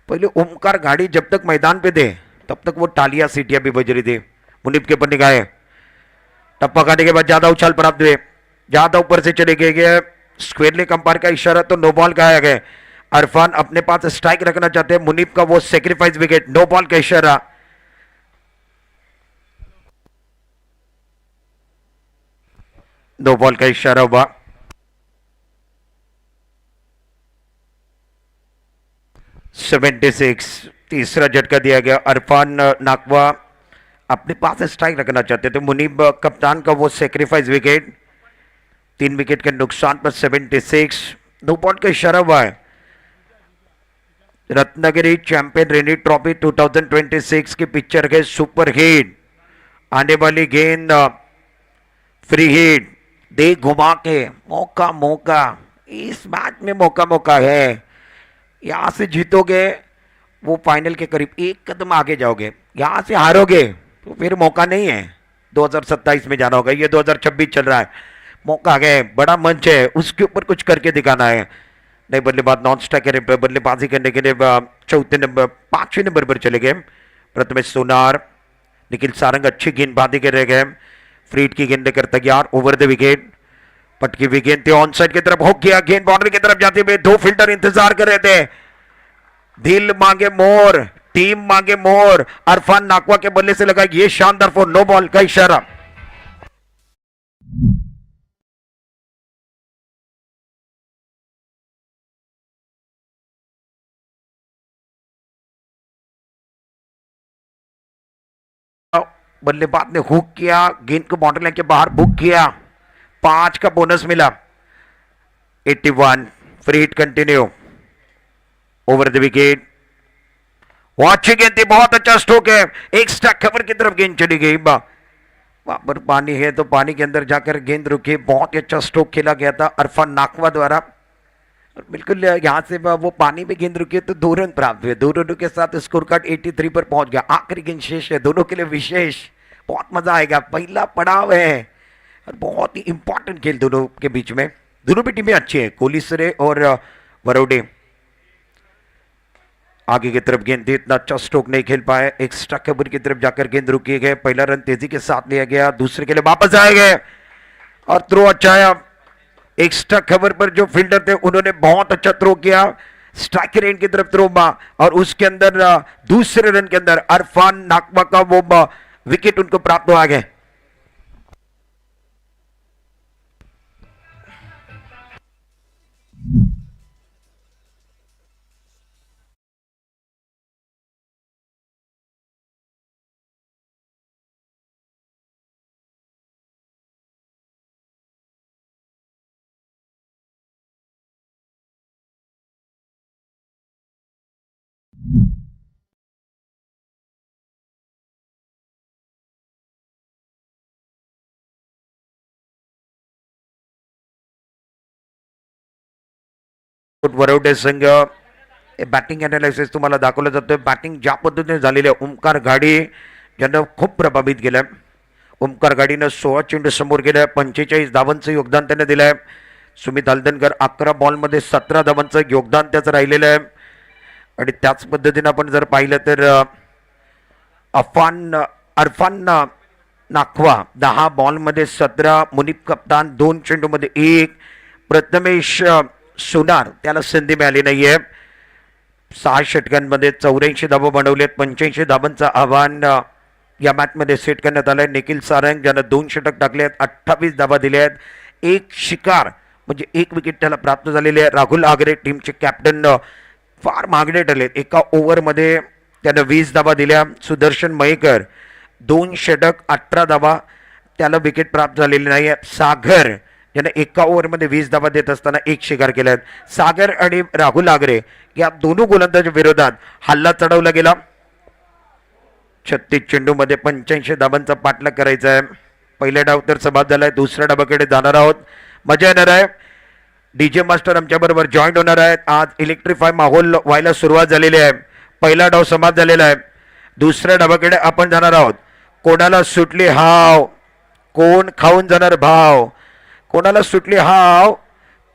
पहले ओमकार घाड़ी जब तक मैदान पे थे तब तक वो टालियां सीटियां भी बज रही थी। मुनीब के ऊपर निगाहें, टप्पा खाने के बाद ज्यादा उछाल प्राप्त हुए, ज्यादा ऊपर से चले गए। स्क्वेरली कंपायर का इशारा तो नो बॉल का आया। अरफान अपने पास स्ट्राइक रखना चाहते हैं, मुनीब का वो सेक्रीफाइस विकेट, नो बॉल का इशारा। नो बॉल का इशारा हुआ। 76, तीसरा झटका दिया गया। अरफान नाकवा अपने पास स्ट्राइक रखना चाहते थे, मुनीब कप्तान का वो सेक्रीफाइस विकेट, 3 विकेट के नुकसान पर 76, नो बॉल का इशारा हुआ है। रत्नागिरी चैंपियन रेनी ट्रॉफी 2026 की पिक्चर है सुपर हिट। आने वाली गेंद फ्री हिट, दे घुमा के, मौका मौका, इस मैच में मौका मौका है। यहां से जीतोगे वो फाइनल के करीब एक कदम आगे जाओगे, यहां से हारोगे तो फिर मौका नहीं है 2027 में जाना होगा, ये 2026 चल रहा है। मौका है, बड़ा मंच है, उसके ऊपर कुछ करके दिखाना है। नए बल्लेबाज नॉन स्ट्राइकर बल्लेबाजी करने के लिए 5वें नंबर पर चले गए। प्रथमेश सोनार, निखिल सारंग अच्छी गेंदबाजी कर रहे गए। फ्रीड की गेंद लेकर तैयार, ओवर द विकेट। पटकी हुई गेंद थी ऑन साइड की तरफ, हो गया, गेंद बाउंड्री की तरफ जाते हुए 2 फील्डर इंतजार कर रहे थे। दिल मांगे मोर, टीम मांगे मोर, अरफान नाकवा के बल्ले से लगा ये शानदार फोर, नो बॉल का इशारा। बल्लेबाज ने हुक किया, गेंद को बाउंड्री लाइन के बाहर बुक किया, 5 का बोनस मिला। 81, free hit continue, over the wicket. वो अच्छी गेंद थी, बहुत अच्छा स्ट्रोक है, एक स्टैक कवर की तरफ गेंद चली गई। वहां पर पानी है तो पानी के अंदर जाकर गेंद रुकी, बहुत ही अच्छा स्ट्रोक खेला गया था अरफान नाकवा द्वारा। और बिल्कुल यहां से वो पानी में गेंद रुकी तो 2 रन प्राप्त हुए, 2 रनों के साथ स्कोर कार्ड 83 पर पहुंच गया। आखिरी गेंद शेष है, दोनों के लिए विशेष, बहुत मजा आएगा, पहला पड़ाव है और बहुत ही इंपॉर्टेंट खेल दोनों के बीच में। दोनों भी टीमें अच्छी हैं, कोलिसरे और वरोडे। आगे की तरफ गेंद थी, इतना अच्छा स्ट्रोक नहीं खेल पाए, एक स्ट्रक कवर की तरफ जाकर गेंद रुकी गए, पहला रन तेजी के साथ लिया गया, दूसरे के लिए वापस आए गए और थ्रो अच्छा आया। एक स्ट्रक कवर पर जो फील्डर थे उन्होंने बहुत अच्छा थ्रो किया, स्ट्राइक रेंज की तरफ थ्रो मारा और उसके अंदर दूसरे रन के अंदर अरफान नाकवा का वो विकेट उनको प्राप्त हो गए। वरवडे संघ बॅटिंग अनालिसिस तुम्हाला दाखवलं जातं. बॅटिंग ज्या पद्धतीने झालेली आहे, ओमकार घाडी ज्यांना खूप प्रभावित केलं आहे. ओमकार घाडीनं 16 चेंडू समोर गेल्या, 45 धावांचं योगदान त्याने दिलं आहे. सुमित हलदनकर 11 बॉलमध्ये 17 धावांचं योगदान त्याचं राहिलेलं आहे. आणि त्याच पद्धतीनं आपण जर पाहिलं तर अरफान नाखवा 10 बॉलमध्ये 17, मुनीब कप्तान 2 चेंडूमध्ये 1, प्रथमेश सोनार त्याला संधी मिळाली नाहीये. 6 षटकांमध्ये 84 धाबा बनवलेत, 85 धाबांचं आव्हान या मॅचमध्ये सेट करण्यात आलंय. निखिल सारंग ज्यानं 2 षटक टाकले आहेत, 28 धाबा दिल्या आहेत, 1 शिकार म्हणजे 1 विकेट त्याला प्राप्त झालेली आहे. राहुल आगरे टीमचे कॅप्टन फार मागणे ठरलेत. एका ओव्हरमध्ये त्यानं 20 धाबा दिल्या. सुदर्शन मयेकर 2 षटक 18 धाबा, त्याला विकेट प्राप्त झालेली नाही आहे. सागर यानं एका ओव्हरमध्ये 20 धाबा देत असताना 1 शिकार केला आहे. सागर आणि राहुल आगरे या दोन्ही गोलंदाजांच्या विरोधात हल्ला चढवला गेला. 36 चेंडूमध्ये 85 धाबांचा पाठलाग करायचा आहे. पहिला डाव तर समाप्त झालाय, दुसऱ्या डावाकडे जाणार आहोत. मजा येणार आहे. डीजे मास्टर आमच्याबरोबर जॉईन होणार आहेत. आज इलेक्ट्रिफाय माहोल व्हायला सुरुवात झालेली आहे. पहिला डाव समाप्त झालेला आहे, दुसऱ्या डावाकडे आपण जाणार आहोत. कोणाला सुटली हाव, कोण खाऊन जाणार भाव, कोणाला सुटली हाव,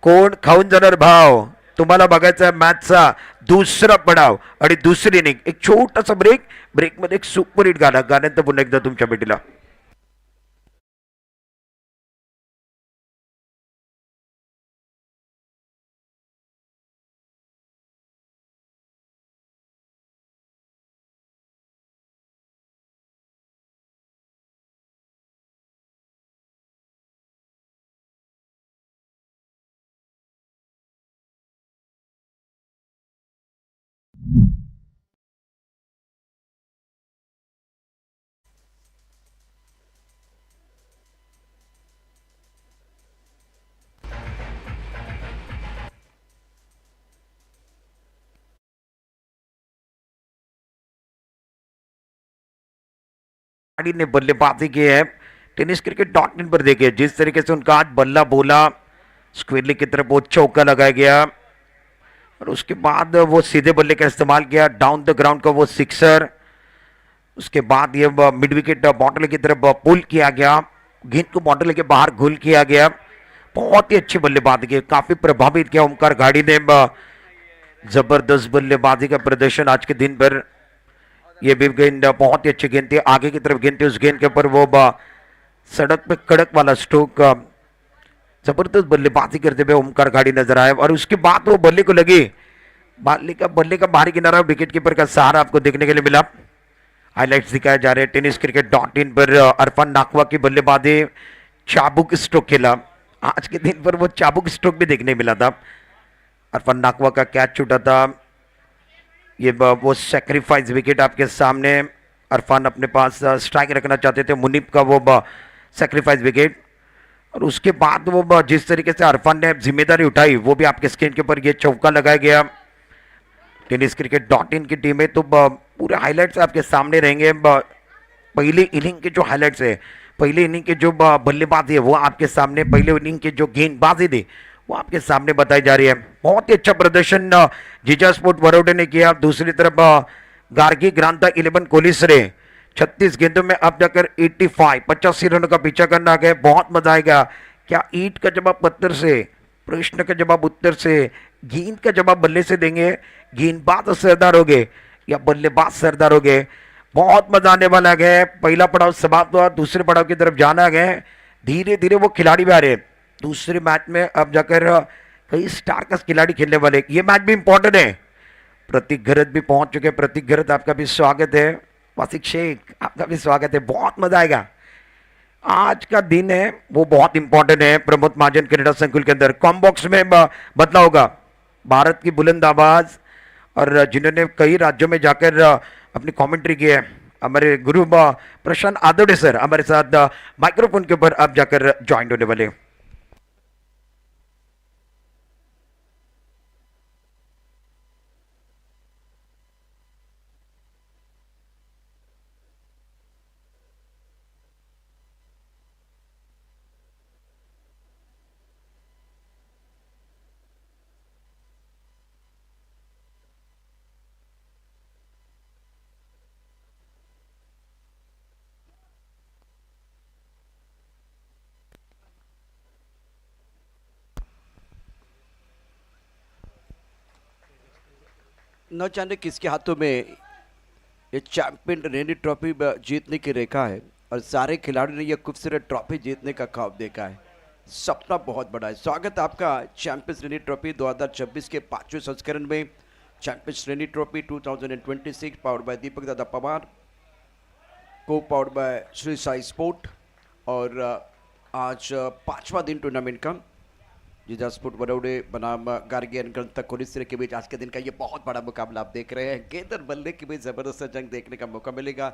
कोण खाऊन जाणार भाव. तुम्हाला बघायचा आहे मॅचचा दुसरा पडाव आणि दुसरी इनिंग. एक छोटासा ब्रेकमध्ये एक सुपर हिट गाणं, गाण्यानंतर पुन्हा एकदा तुमच्या भेटीला. ने बल्लेबाजी की है. टेनिस क्रिकेट डॉट इन पर देखिए जिस तरीके से उनका आज बल्ला बोला, स्क्वेरली की तरफ वो चौका लगाया गया और उसके बाद वो सीधे बल्ले का इस्तेमाल किया, डाउन द ग्राउंड का वो सिक्सर. उसके बाद ये मिड विकेट बॉटल की तरफ पुल किया गया, गेंद को बॉटल के बाहर घुल किया गया. बहुत ही अच्छी बल्लेबाजी की, काफी प्रभावित किया ओमकार घाड़ी ने. जबरदस्त बल्लेबाजी का प्रदर्शन आज के दिन पर. ये भी गेंद बहुत ही अच्छी गेंद थी, आगे की तरफ गेंद थी, उस गेंद के ऊपर वो सड़क पे कड़क वाला स्ट्रोक. जबरदस्त बल्लेबाजी करते हुए ओमकार घाड़ी नजर आए और उसके बाद वो बल्ले को लगी, बल्ले का बाहरी किनारा विकेट कीपर का सहारा आपको देखने के लिए मिला. हाईलाइट्स दिखाए जा रहे हैं टेनिस क्रिकेट डॉट इन पर. अरफान नाकवा की बल्लेबाजी, चाबुक स्ट्रोक खेला. आज के दिन पर वो चाबुक स्ट्रोक भी देखने मिला था. अरफान नाकवा का कैच छूटा था. ये वो सेक्रीफाइस विकेट आपके सामने. अरफान अपने पास स्ट्राइक रखना चाहते थे, मुनीब का वो सेक्रीफाइस विकेट. और उसके बाद वो जिस तरीके से अरफान ने जिम्मेदारी उठाई वो भी आपके स्क्रीन के ऊपर ये चौका लगाया गया. टेनिस क्रिकेट डॉट इन की टीम है तो पूरे हाईलाइट्स आपके सामने रहेंगे. पहली इनिंग के जो हाईलाइट्स है, पहली इनिंग के जो बल्लेबाजी है वो आपके सामने, पहले इनिंग के जो गेंदबाजी थी वो आपके सामने बताई जा रही है. बहुत ही अच्छा प्रदर्शन जीजा स्पोर्ट वरोडे ने किया. दूसरी तरफ गार्गी ग्रांता 11 कोलिसरे 36 गेंदों में अब जाकर 85 रनों का पीछा करना आ गया. बहुत मजा आएगा. क्या ईंट का जवाब पत्थर से, प्रश्न का जवाब उत्तर से, गेंद का जवाब बल्ले से देंगे, गेंदबाज सरदार हो गए या बल्लेबाज सरदार हो गए. बहुत मजा आने वाला है. पहला पड़ाव समाप्त हुआ, दूसरे पड़ाव की तरफ जाना है. धीरे धीरे वो खिलाड़ी भी आ रहे हैं. दूसरे मैच में अब जाकर कई स्टार का खिलाड़ी खेलने वाले. ये मैच भी इंपॉर्टेंट है. प्रतीक घरत भी पहुंच चुके हैं. प्रतीक घरत आपका भी स्वागत है. वासिक शेख आपका भी स्वागत है. बहुत मजा आएगा. आज का दिन है वो बहुत इंपॉर्टेंट है. प्रमोद महाजन क्रीडा संकुल के अंदर कॉम्बॉक्स में बदला होगा. भारत की बुलंद आवाज और जिन्होंने कई राज्यों में जाकर अपनी कमेंट्री की है, हमारे गुरु प्रशांत आदोडे सर हमारे साथ माइक्रोफोन के ऊपर अब जाकर ज्वाइन होने वाले. न जाने किसके हाथों में ये चैंपियन रणजी ट्रॉफी जीतने की रेखा है और सारे खिलाड़ियों ने यह खूबसूरत ट्रॉफी जीतने का ख्वाब देखा है। सपना बहुत बड़ा है। स्वागत है आपका चैंपियंस रणजी ट्रॉफी 2026 के 5वें संस्करण में। Champions Ranji trophy 2026 powered by Deepak Dada Pawar, co-powered by Shri Sai sport. और आज 5वां दिन टूर्नामेंट का जीजा स्पोर्ट बरौडे बनाम गार्गी एंड गणतक कोरिस्तिर के बीच आज के दिन का ये बहुत बड़ा मुकाबला आप देख रहे हैं। गेंद और बल्ले के बीच जबरदस्त जंग देखने का मौका मिलेगा।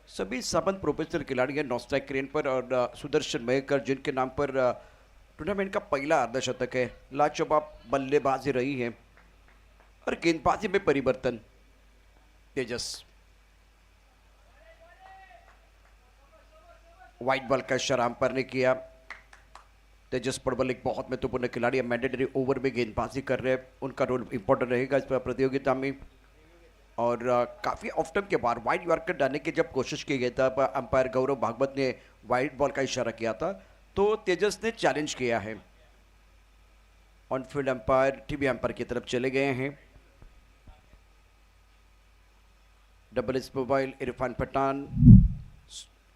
सभी साबंत प्रोफेशनल खिलाड़ी हैं नॉस्ट्राइक क्रेन पर और सुदर्शन मयकर जिनके नाम पर टूर्नामेंट का पहला अर्धशतक है। लाजवाब बल्लेबाजी रही है और गेंदबाजी में परिवर्तन। तेजस व्हाइट बॉल का इशारा अंपायर ने किया। तेजस पड़बल एक बहुत महत्वपूर्ण खिलाड़ी है, मैंडेटरी ओवर में गेंदबाजी कर रहे हैं, उनका रोल इंपॉर्टेंट रहेगा इस प्रतियोगिता में। और काफ़ी ऑफ टाइम के बाद वाइड यॉर्कर डालने की जब कोशिश की गई तब अंपायर गौरव भागवत ने वाइड बॉल का इशारा किया था, तो तेजस ने चैलेंज किया है। On field umpire TV umpire की तरफ चले गए हैं। Double S mobile Irfan Pathan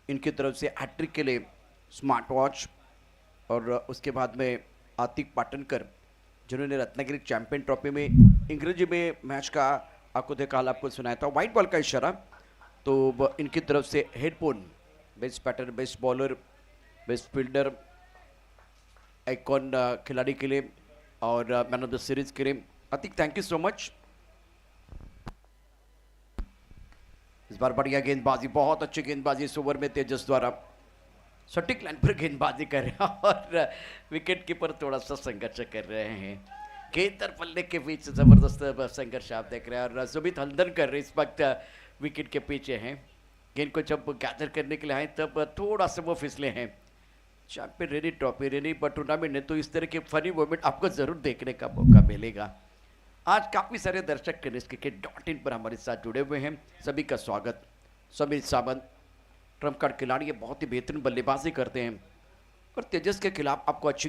इनकी तरफ से हैट्रिक के लिए स्मार्ट वॉच। और उसके बाद में आतिक पाटनकर जिन्होंने रत्नागिरी चैंपियन ट्रॉफी में अंग्रेजी में मैच का आपको देखा आपको सुनाया था। वाइट बॉल का इशारा, तो इनकी तरफ से headphone best batter, best bowler, best fielder, icon खिलाड़ी के लिए और मैन ऑफ द सीरीज के लिए। Atiq thank you so much. इस बार बढ़िया गेंदबाजी, बहुत अच्छी गेंदबाजी इस ओवर में तेजस द्वारा। सटीक लाइन पर गेंदबाजी कर रहे हैं और विकेट कीपर थोड़ा सा संघर्ष कर रहे हैं। गेंद और पल्ले के बीच जबरदस्त संघर्ष आप देख रहे हैं और सुमित हल्दनकर इस वक्त विकेट के पीछे हैं। गेंद को जब गैदर करने के लिए आए तब थोड़ा सा वो फिसले हैं। Champion Ranji trophy Ranji tournament है तो इस तरह के फनी मोमेंट आपको जरूर देखने का मौका मिलेगा। आज काफ़ी सारे दर्शक tenniscricket.in पर हमारे साथ जुड़े हुए हैं, सभी का स्वागत। समीर सावंत ट्रम्प कार्ड खिलाड़ी है, बहुत ही बेहतरीन बल्लेबाजी करते हैं और तेजस के खिलाफ आपको अच्छी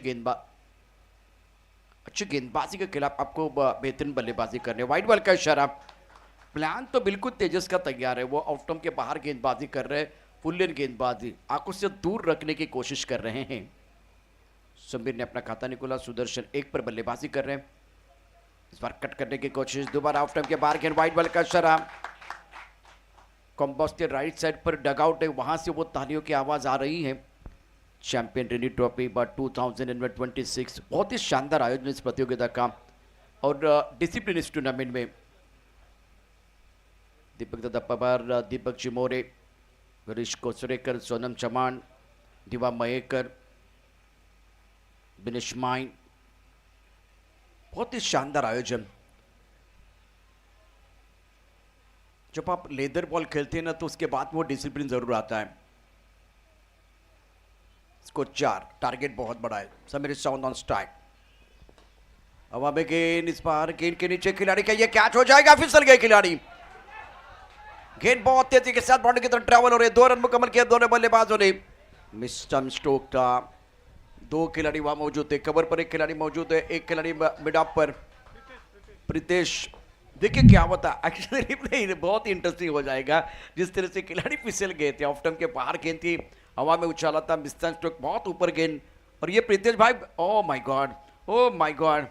गेंदबाजी के खिलाफ आपको बेहतरीन बल्लेबाजी करने। वाइड बॉल का इशारा, प्लान तो बिल्कुल तेजस का तैयार है, वो आउट स्टंप के बाहर गेंदबाजी कर रहे हैं, फुल लेन गेंदबाजी आंखों से दूर रखने की कोशिश कर रहे हैं। समीर ने अपना खाता निकोला, सुदर्शन एक पर बल्लेबाजी कर रहे हैं। इस बार कट करने की कोशिश, दोबारा आउट स्टंप के बाहर गेंद, वाइड बॉल का इशारा। कॉम्बॉस के राइट साइड पर डगआउट है, वहां से वो तालियों की आवाज आ रही है। चैंपियन रणजी ट्रॉफी 2026 बहुत ही शानदार आयोजन इस प्रतियोगिता का और डिसिप्लिन इस टूर्नामेंट में। दीपक दादा पवार, दीपक चिमोरे, हरीश कोसरेकर, सोनम चौहान, दिवा मयेकर, बिनेश माइन, बहुत ही शानदार आयोजन। जब आप लेदर बॉल खेलते हैं ना तो उसके बाद वो डिसिप्लिन जरूर आता है। स्कोर 4, टारगेट बहुत बड़ा है। समीर साउंड ऑन स्ट्राइक, हवा में गेंद, इस बार गेंद के नीचे खिलाड़ी का ये कैच हो जाएगा, फिसल गए खिलाड़ी। गेंद बहुत तेजी के साथ बाउंड्री की तरफ ट्रैवल हो रही है। 2 रन मुकम्मल किया दोनों बल्लेबाजों ने। मिस्टर स्टोक था, 2 खिलाड़ी वहां मौजूद थे, कवर पर एक खिलाड़ी मौजूद है, एक खिलाड़ी मिड ऑफ पर प्रीतेश। देखिए क्या होता है एक्चुअली बहुत ही इंटरेस्टिंग हो जाएगा जिस तरह से खिलाड़ी फिसल गए थे। ऑफ स्टंप के बाहर गेंद थी, हवा में उछाला था, मिस्टर स्टोक बहुत ऊपर गेंद और ये प्रीतेश भाई, oh my God, oh my God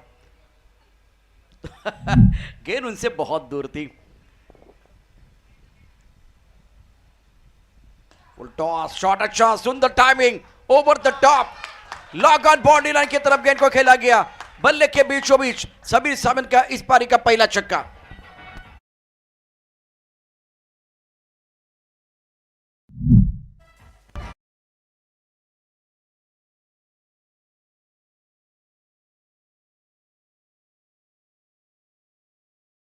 गेंद उनसे बहुत दूर थी। फुल टॉस, शॉट अच्छा, सुंदर timing, over the top, log on boundary line की तरफ गेंद को खेला गया। बल्ले के बीचों बीच समीर सावंत का इस पारी का पहला छक्का।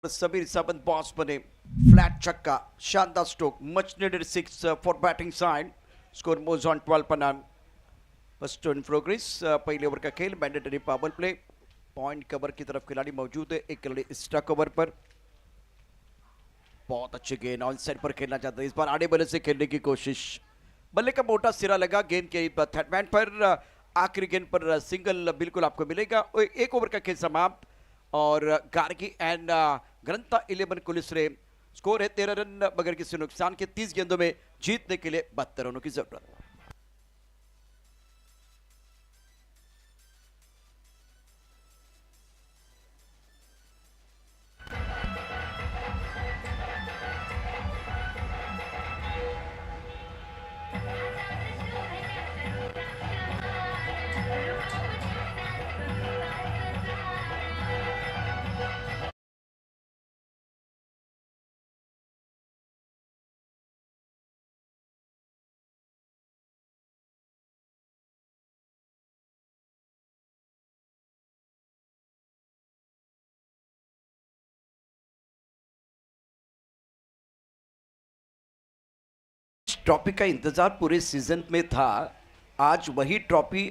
समीर सावंत बॉस बने, फ्लैट छक्का, शानदार stroke, much needed 6 for batting side. Score moves on 12 पर नाम। फर्स्ट इन प्रोग्रेस, पहले ओवर का खेल, mandatory power play. Point cover की तरफ खिलाड़ी मौजूद है, एक खिलाड़ी एक्स्ट्रा कवर पर। बहुत अच्छे गेंद, ऑन साइड पर खेलना चाहता है, इस बार आड़े बल्ले से खेलने की कोशिश। बल्ले का मोटा सिरा लगा गेंद के थर्ड मैन पर, आखिरी गेंद पर सिंगल बिल्कुल आपको मिलेगा। एक ओवर का खेल समाप्त और गार्गी एंड ग्रंथा 11 कुलिस रे। स्कोर है 13 रन मगर किसी नुकसान के। 30 गेंदों में जीतने के लिए 72 रनों की जरूरत। ट्रॉफी का इंतजार पूरे सीजन में था, आज वही ट्रॉफी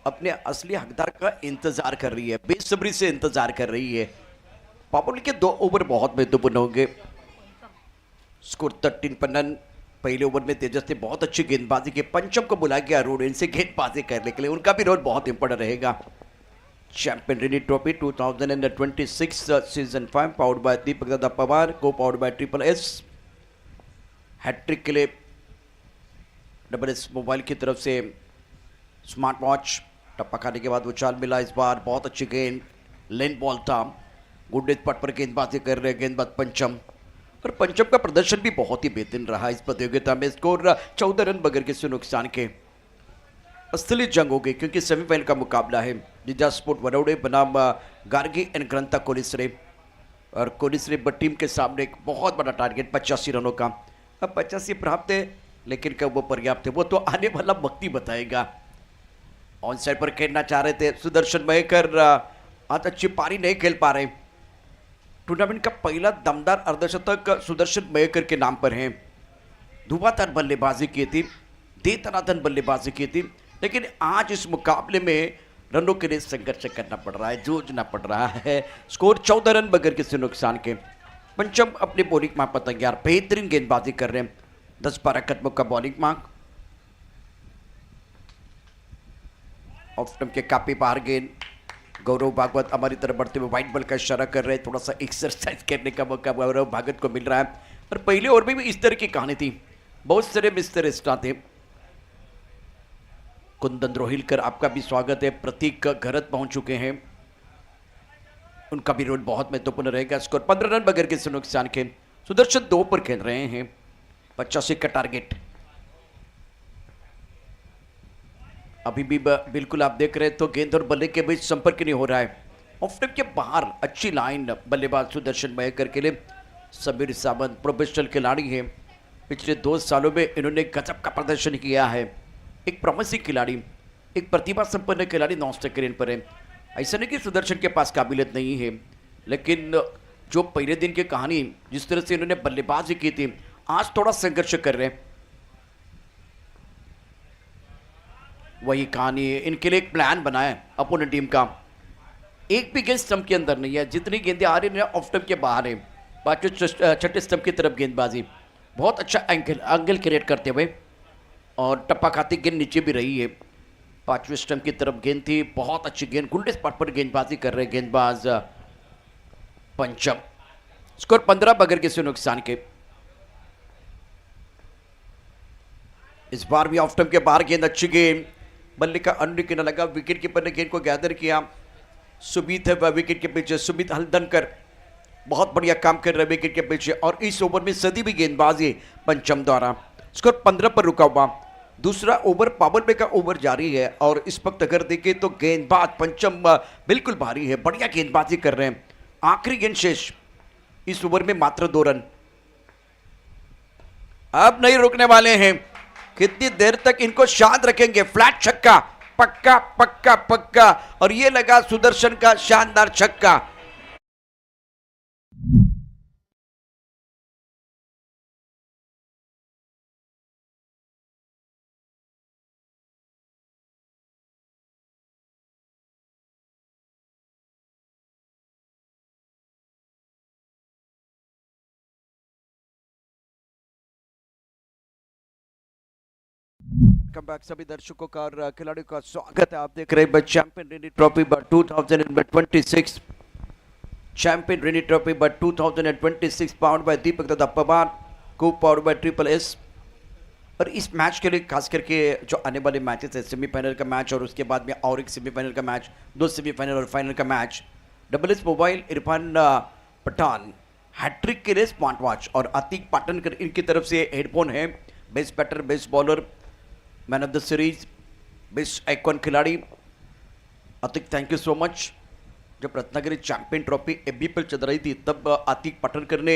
अपने असली हकदार का इंतजार कर रही है, बेसब्री से इंतजार कर रही है। पापुल के 2 ओवर बहुत महत्वपूर्ण होंगे। स्कोर 13 पर रन। पहले ओवर में तेजस ने बहुत अच्छी गेंदबाजी की। पंचम को बुला गया अरुण इनसे गेंदबाजी करने के लिए, उनका भी रोल बहुत इंपॉर्टेंट रहेगा। चैंपियन रणजी ट्रॉफी 2026 सीजन 5 powered by Deepak Dada Pawar, co-powered by triple S. Hat-trick के लिए डबल एस मोबाइल की तरफ से स्मार्ट वॉच। टप्पा खाने के बाद वो चाल मिला इस बार। बहुत अच्छी गेंद, लेन बॉल था। गुड पट पर गेंदबाजी कर रहे गेंदबाज पंचम, और पंचम का प्रदर्शन भी बहुत ही बेहतरीन रहा इस प्रतियोगिता में। स्कोर 14 रन बगैर किसी नुकसान के। असली जंग हो गई क्योंकि सेमीफाइनल का मुकाबला है। जीजा स्पोर्ट वरोड़े बनाम गार्गी एंड ग्रंथा कोलिसरे, और कोलिसरे टीम के सामने एक बहुत बड़ा टारगेट 85 रनों का। अब 85 प्राप्त है, लेकिन कब वो पर्याप्त है वो तो आने वाला वक्त ही बताएगा। ऑन साइड पर खेलना चाह रहे थे सुदर्शन मयेकर, आज अच्छी पारी नहीं खेल पा रहे। टूर्नामेंट का पहला दमदार अर्धशतक सुदर्शन मयेकर के नाम पर है। धुआंधार बल्लेबाजी की थी, दे तनातन बल्लेबाजी की थी, लेकिन आज इस मुकाबले में रनों के लिए संघर्ष करना पड़ रहा है, जूझना पड़ रहा है। स्कोर 14 रन बगैर किसी नुकसान के। पंचम अपने बॉलिंग मार्क पर तैयार, बेहतरीन गेंदबाजी कर रहे हैं। 10-12 कदमों का बॉलिंग मार्क। ऑफ स्टंप के काफी बाहर गेंद। गौरव भागवत हमारी तरफ बढ़ते हुए व्हाइट बॉल का इशारा कर रहे हैं। थोड़ा सा एक्सरसाइज करने का मौका गौरव भागवत को मिल रहा है। और पहले ओवर में भी इस तरह की कहानी थी, बहुत सारे मिस्टर स्टार थे। कुंदन रोहिलकर आपका भी स्वागत है। प्रतीक घरत पहुंच चुके हैं, उनका भी रोल बहुत महत्वपूर्ण रहेगा। स्कोर 15 रन बगैर किसी नुकसान के। सुदर्शन 2 पर खेल रहे हैं, 85 का टारगेट। अभी भी बिल्कुल आप देख रहे हैं तो गेंद और बल्ले के बीच संपर्क नहीं हो रहा है। ऑफ स्टंप के बाहर अच्छी लाइन बल्लेबाज सुदर्शन मयेकर के लिए। समीर सावंत प्रोफेशनल खिलाड़ी हैं, पिछले 2 सालों में इन्होंने गजब का प्रदर्शन किया है। एक प्रॉमिसिंग खिलाड़ी, एक प्रतिभा संपन्न खिलाड़ी नॉन स्ट्राइक पर है। ऐसा नहीं कि सुदर्शन के पास काबिलियत नहीं है, लेकिन जो पहले दिन की कहानी जिस तरह से इन्होंने बल्लेबाजी की थी, आज थोड़ा संघर्ष कर रहे हैं। वही कहानी है, इनके लिए एक प्लान बनाया अपोनेंट टीम का। एक भी गेंद स्टंप के अंदर नहीं है, जितनी गेंदें आ रही है ऑफ स्टंप के बाहर है। पांचवें छठे स्टंप की तरफ गेंदबाजी, बहुत अच्छा एंगल क्रिएट करते हुए, और टप्पा खाती गेंद नीचे भी रही है। 5वें स्टंप की तरफ गेंद थी, बहुत अच्छी गेंद, गुंडे स्पॉट पर गेंदबाजी कर रहे गेंदबाज पंचम। स्कोर 15 बगैर किसी नुकसान के। इस बार भी ऑफ स्टंप के बाहर गेंद, अच्छी गेंद, बल्ले का अंडर किना लगा, विकेट कीपर ने गेंद को गैदर किया। सुमित है विकेट के पीछे, सुमित हल्दनकर बहुत बढ़िया काम कर रहे विकेट के पीछे, और इस ओवर में सदी भी गेंदबाजी पंचम द्वारा। स्कोर 15 पर रुका हुआ। दूसरा ओवर पावर प्ले का ओवर जारी है, और इस वक्त अगर देखें तो गेंदबाज पंचम बिल्कुल भारी है, बढ़िया गेंदबाजी कर रहे हैं। आखिरी गेंद शेष, इस ओवर में मात्र 2 रन। अब नहीं रुकने वाले हैं, कितनी देर तक इनको शांत रखेंगे। फ्लैट छक्का, पक्का पक्का पक्का, और ये लगा सुदर्शन का शानदार छक्का। कमबैक सभी दर्शकों का और खिलाड़ियों का स्वागत है। आप देख रहे हैं champion Ranji trophy 2026 champion Ranji trophy by 2026 powered by दीपक दत्ता पवार, को पावर्ड by ट्रिपल एस। और इस मैच के लिए खास करके जो आने वाले मैचेस है, सेमीफाइनल का मैच और उसके बाद में और एक सेमीफाइनल का मैच, 2 सेमीफाइनल और फाइनल का match, double S mobile Irfan Pathan hat-trick के लिए स्मार्ट वॉच और अतीक पाटनकर इनकी तरफ से हेडफोन है। Best batter, best bowler, man of the series, best icon खिलाड़ी Atiq, thank you so much. जब रत्नागिरी चैंपियन ट्रॉफी एबीपीएल चल रही थी तब अतीक पाटनकर ने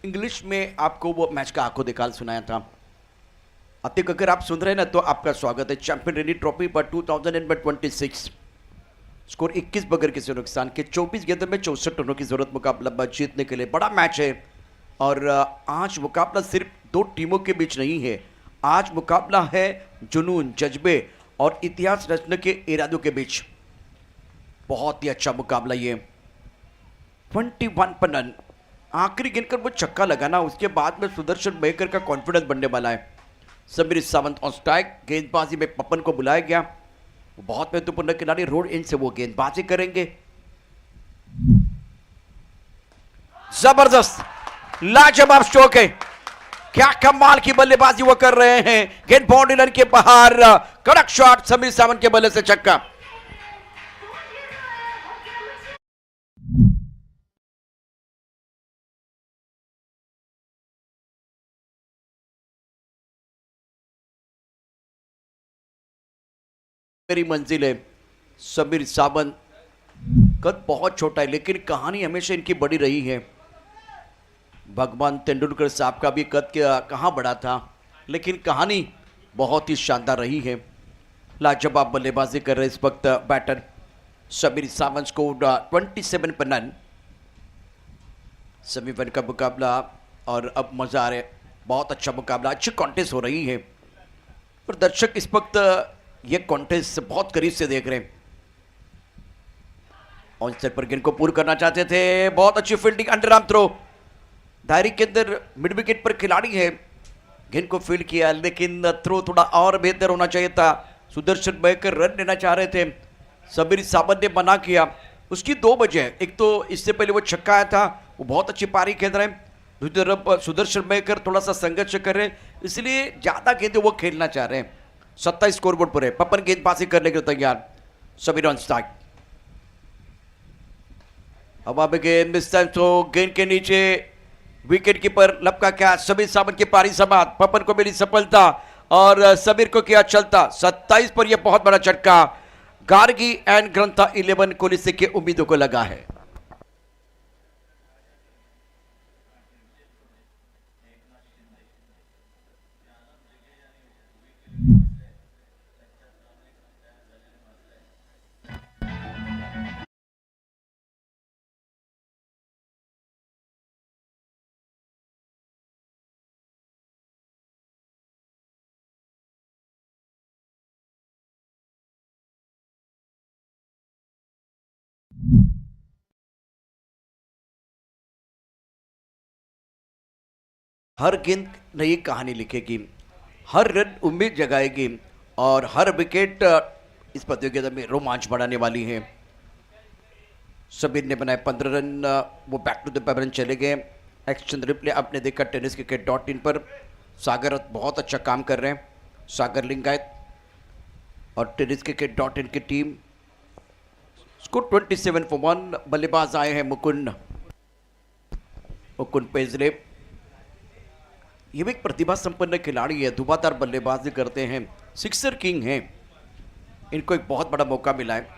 इंग्लिश में आपको वो मैच का आंखों दिखाल सुनाया था। अतीक, अगर आप सुन रहे हैं ना तो आपका स्वागत है चैंपियन रेनी ट्रॉफी पर 2026। स्कोर 21 बगैर किसी नुकसान के, 24 गेंदों में 64 रनों की जरूरत मुकाबला जीतने के लिए। बड़ा मैच है और आज मुकाबला सिर्फ 2 टीमों के बीच नहीं है, आज मुकाबला है जुनून, जज्बे और इतिहास रचने के इरादों के बीच। बहुत ही अच्छा मुकाबला ये। 21 पर रन, आखिरी गेंद पर वो छक्का लगाना, उसके बाद में सुदर्शन मेहकर का कॉन्फिडेंस बढ़ने वाला है। समीर सावंत ऑन स्ट्राइक, गेंदबाजी में पपन को बुलाया गया, वो बहुत महत्वपूर्ण खिलाड़ी, रोड इन से वो गेंदबाजी करेंगे। जबरदस्त, लाजवाब स्ट्रोक है, क्या कमाल की बल्लेबाजी वो कर रहे हैं। गेंद बाउंड्री लाइन के बाहर, कड़क शॉट, समीर सावंत के बल्ले से छक्का। मेरी मंजिल है। समीर सावंत, कद बहुत छोटा है लेकिन कहानी हमेशा इनकी बड़ी रही है। भगवान तेंदुलकर साहब का भी कद कहाँ बड़ा था, लेकिन कहानी बहुत ही शानदार रही है। लाजवाब बल्लेबाजी कर रहे इस वक्त बैटर समीर सावंत को 27 पर रन। सेमीफाइनल का मुकाबला और अब मजा आ रहा है, बहुत अच्छा मुकाबला, अच्छी कॉन्टेस्ट हो रही है और दर्शक इस वक्त ये कॉन्टेस्ट बहुत करीब से देख रहे हैं। ऑन सेट पर गेंद को पूर्ण करना चाहते थे, बहुत अच्छी फील्डिंग, अंडर आर्म थ्रो, दायरे के अंदर मिड विकेट पर खिलाड़ी है, गेंद को फील्ड किया लेकिन थ्रो थोड़ा और बेहतर होना चाहिए था। सुदर्शन मेहकर रन लेना चाह रहे थे, समीर सावंत ने मना किया। उसकी 2 वजह, एक तो इससे पहले वो छक्का आया था, वो बहुत अच्छी पारी खेल रहे हैं, दूसरी तरफ सुदर्शन मेहकर थोड़ा सा संघर्ष कर रहे हैं, इसलिए ज्यादा गेंदें वो खेलना चाह रहे हैं। 27 स्कोरबोर्ड पर है, पपन गेंदबाजी करने के लिए तैयार, समीर ऑन स्ट्राइक। हवा में गेंद, मिस टाइम तो गेंद के नीचे विकेट कीपर लपका कैच, समीर सावंत की पारी समाप्त, पपन को मिली सफलता और समीर को किया चलता। 27 पर यह बहुत बड़ा झटका गार्गी एंड ग्रंथा 11 कोहली के उम्मीदों को लगा है। हर गेंद नई कहानी लिखेगी, हर रन उम्मीद जगाएगी और हर विकेट इस प्रतियोगिता में रोमांच बढ़ाने वाली है। समीर ने बनाए 15 रन, वो बैक टू द पैवन चले गए। एक्शन रिप्ले आपने देखा टेनिस क्रिकेट.in पर, सागर बहुत अच्छा काम कर रहे हैं, सागर लिंगायत और टेनिस क्रिकेट.in की टीम। Score 27 for 1। बल्लेबाज आए हैं मुकुंद पेजरे, ये भी एक प्रतिभा संपन्न खिलाड़ी है, धुआंधार बल्लेबाजी करते हैं, सिक्सर किंग हैं, इनको एक बहुत बड़ा मौका मिला है।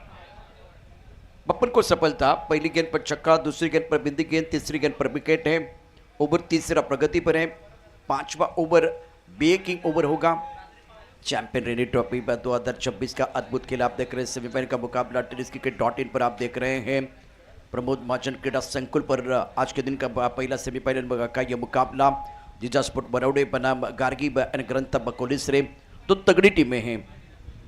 बप्पन को सफलता, पहली गेंद पर छक्का, दूसरी गेंद पर बिंदी गेंद, तीसरी गेंद पर विकेट है। ओवर तीसरा प्रगति पर है, 5वां ओवर ब्रेकिंग ओवर होगा। चैंपियन रेनी ट्रॉफी 2026 का अद्भुत खेल आप देख रहे हैं। सेमीफाइनल का मुकाबला टेनिस क्रिकेट.in पर आप देख रहे हैं। प्रमोद महाजन क्रीडा संकुल पर आज के दिन का पहला सेमीफाइनल का यह मुकाबला जीजा स्पोर्ट बरौडे बनाम गार्गी एंड ग्रंथ कोहली, 2 तगड़ी टीमें हैं।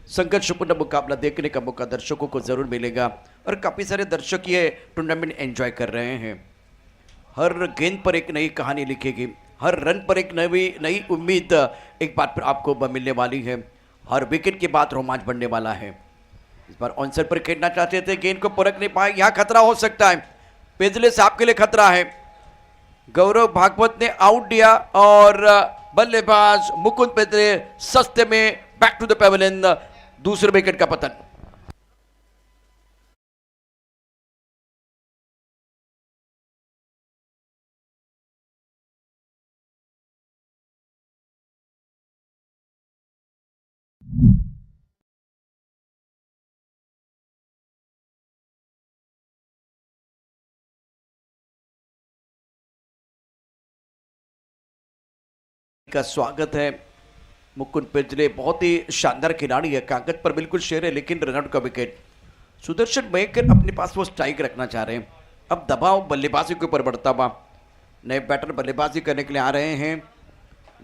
संघर्षपूर्ण मुकाबला देखने का मौका दर्शकों को जरूर मिलेगा और काफ़ी सारे दर्शक ये टूर्नामेंट एंजॉय कर रहे हैं। हर गेंद पर एक नई कहानी लिखेगी, हर रन पर एक नई उम्मीद एक बार फिर आपको मिलने वाली है। हर विकेट के बाद रोमांच बढ़ने वाला है। इस बार ऑनसेट पर खेलना चाहते थे, गेंद को परख नहीं पाए, यहाँ खतरा हो सकता है। पेजले साहब के लिए खतरा है। गौरव भागवत ने आउट दिया और बल्लेबाज मुकुंद पेजले सस्ते में बैक टू द पेविलियन, दूसरे विकेट का पतन। का स्वागत है। मुकुंद पेजले बहुत ही शानदार खिलाड़ी है, कागज पर बिल्कुल शेर है, लेकिन रनआउट का विकेट। सुदर्शन मयंकर अपने पास वो स्ट्राइक रखना चाह रहे हैं। अब दबाव बल्लेबाजी के ऊपर बढ़ता हुआ, नए बैटर बल्लेबाजी करने के लिए आ रहे हैं,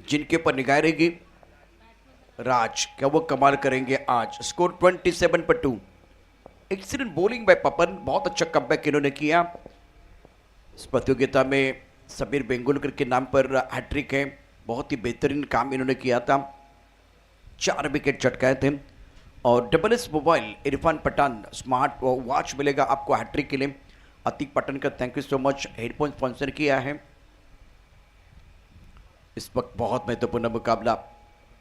जिनके ऊपर निगाह रहेगी। राज, क्या वो कमाल करेंगे आज? स्कोर 27 पर 2। एक्सीलेंट बॉलिंग बाय पपन, बहुत अच्छा कमबैक इन्होंने किया। इस प्रतियोगिता में समीर बेंगुलकर के नाम पर हैट्रिक है, बहुत ही बेहतरीन काम इन्होंने किया था, 4 विकेट चटकाए थे। और double S mobile Irfan Pathan smart watch मिलेगा आपको हैट्रिक के लिए। अतीक पठान का thank you so much, headphone sponsor किया है। इस वक्त बहुत महत्वपूर्ण मुकाबला,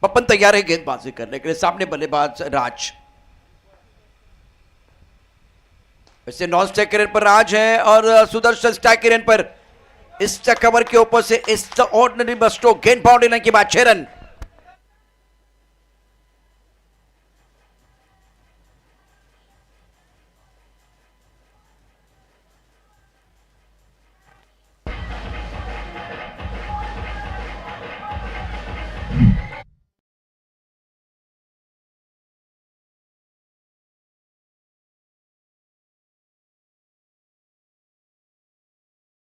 पपन तैयार है गेंदबाजी करने के लिए। सामने बल्लेबाज राज, वैसे नॉन स्ट्राइक रेन पर राज है और सुदर्शन स्ट्राइक रेन पर। इस कवर के ऊपर से इस ऑर्डिनरी बस्टो गेंद बाउंड्री लाइन के बाद 6 रन।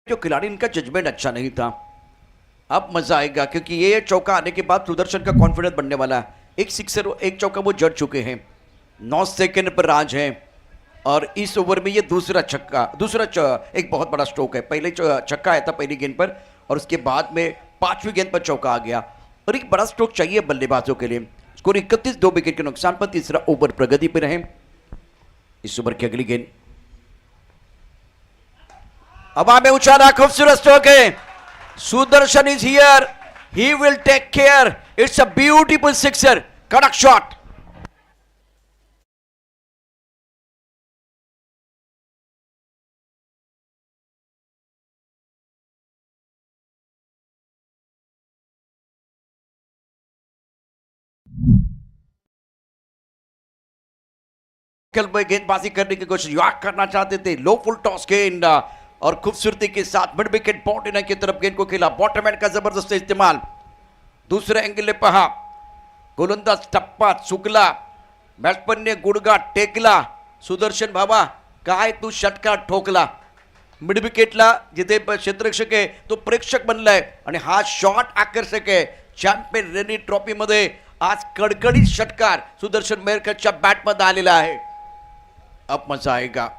जो खिलाड़ी, इनका जजमेंट अच्छा नहीं था। अब मजा आएगा क्योंकि ये चौका आने के बाद सुदर्शन का कॉन्फिडेंस बनने वाला है। एक सिक्सर, एक चौका वो जड़ चुके हैं। 9 सेकंड पर राज है और इस ओवर में ये दूसरा छक्का, एक बहुत बड़ा स्ट्रोक है। पहले छक्का आया था पहली गेंद पर और उसके बाद में 5वीं गेंद पर चौका आ गया और एक बड़ा स्ट्रोक चाहिए बल्लेबाजों के लिए। स्कोर 31, 2 विकेट के नुकसान पर तीसरा ओवर प्रगति पर रहे। इस ओवर की अगली गेंद हवा में उछाला, खूबसूरत स्ट्रोक है। Sudarshan is here, he will take care, it's a beautiful sixer, कड़क शॉट। कल में गेंदबाजी करने की कोशिश याद करना चाहते थे, लो फुल टॉस गेंद और खूबसूरती के साथ मिड विकेट बाउंड्री की तरफ गेंद को खेला। बॉटम एंड का जबरदस्त इस्तेमाल। दूसरे एंगल ने पहा, गोलंदाज टप्पा चुकला, बॅट्समन ने गुडगा टेकला। सुदर्शन बाबा काय तू षटकार ठोकला। मिड विकेटला जिथे क्षेत्ररक्षक आहे तो प्रेक्षक बनलाय आणि हा शॉट आकर्षक आहे। चॅम्पियन रणजी ट्रॉफी मध्ये आज कडकडीत षटकार सुदर्शन मयंकरच्या बॅटमध्ये आलेला आहे। अब मजा आएगा।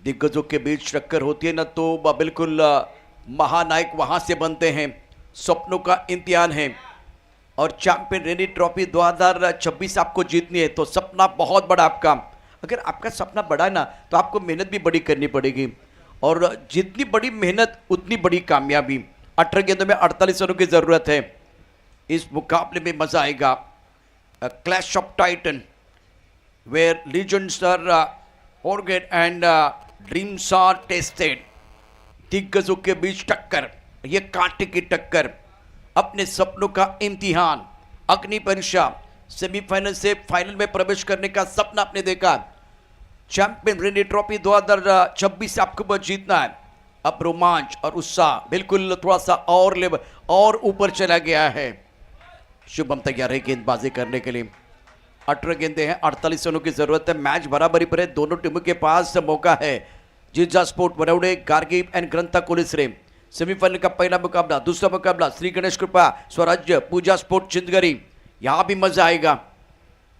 दिग्गजों के बीच टक्कर होती है ना तो बिल्कुल महानायक वहां से बनते हैं। सपनों का इम्तिहान है और चैंपियन रणजी ट्रॉफी 2026 आपको जीतनी है तो सपना बहुत बड़ा आपका। अगर आपका सपना बड़ा है ना तो आपको मेहनत भी बड़ी करनी पड़ेगी और जितनी बड़ी मेहनत उतनी बड़ी कामयाबी। 18 गेंदों में 48 रनों की जरूरत है। इस मुकाबले में मजा आएगा। Clash of titan where legends are forget and dreams are tested. दिग्गजों के बीच टक्कर, ये कांटे की टक्कर, अपने सपनों का इम्तिहान, अग्नि परीक्षा। सेमीफाइनल से फाइनल में प्रवेश करने का सपना आपने देखा। चैंपियन रणजी ट्रॉफी 2026 आपको बस जीतना है। अब रोमांच और उत्साह बिल्कुल थोड़ा सा और लेवल और ऊपर चला गया है। शुभम तैयार है गेंदबाजी करने के लिए। 18 गेंदे हैं, 48 रनों की जरूरत है। मैच बराबरी पर है, दोनों टीमों के पास मौका है। Jija sport Varavade, Gargi and Grantha Kolisare. Semifinal का पहला मुकाबला, दूसरा मुकाबला श्री गणेश कृपा स्वराज्य पूजा स्पोर्ट चिंदगरी। यहां भी मजा आएगा,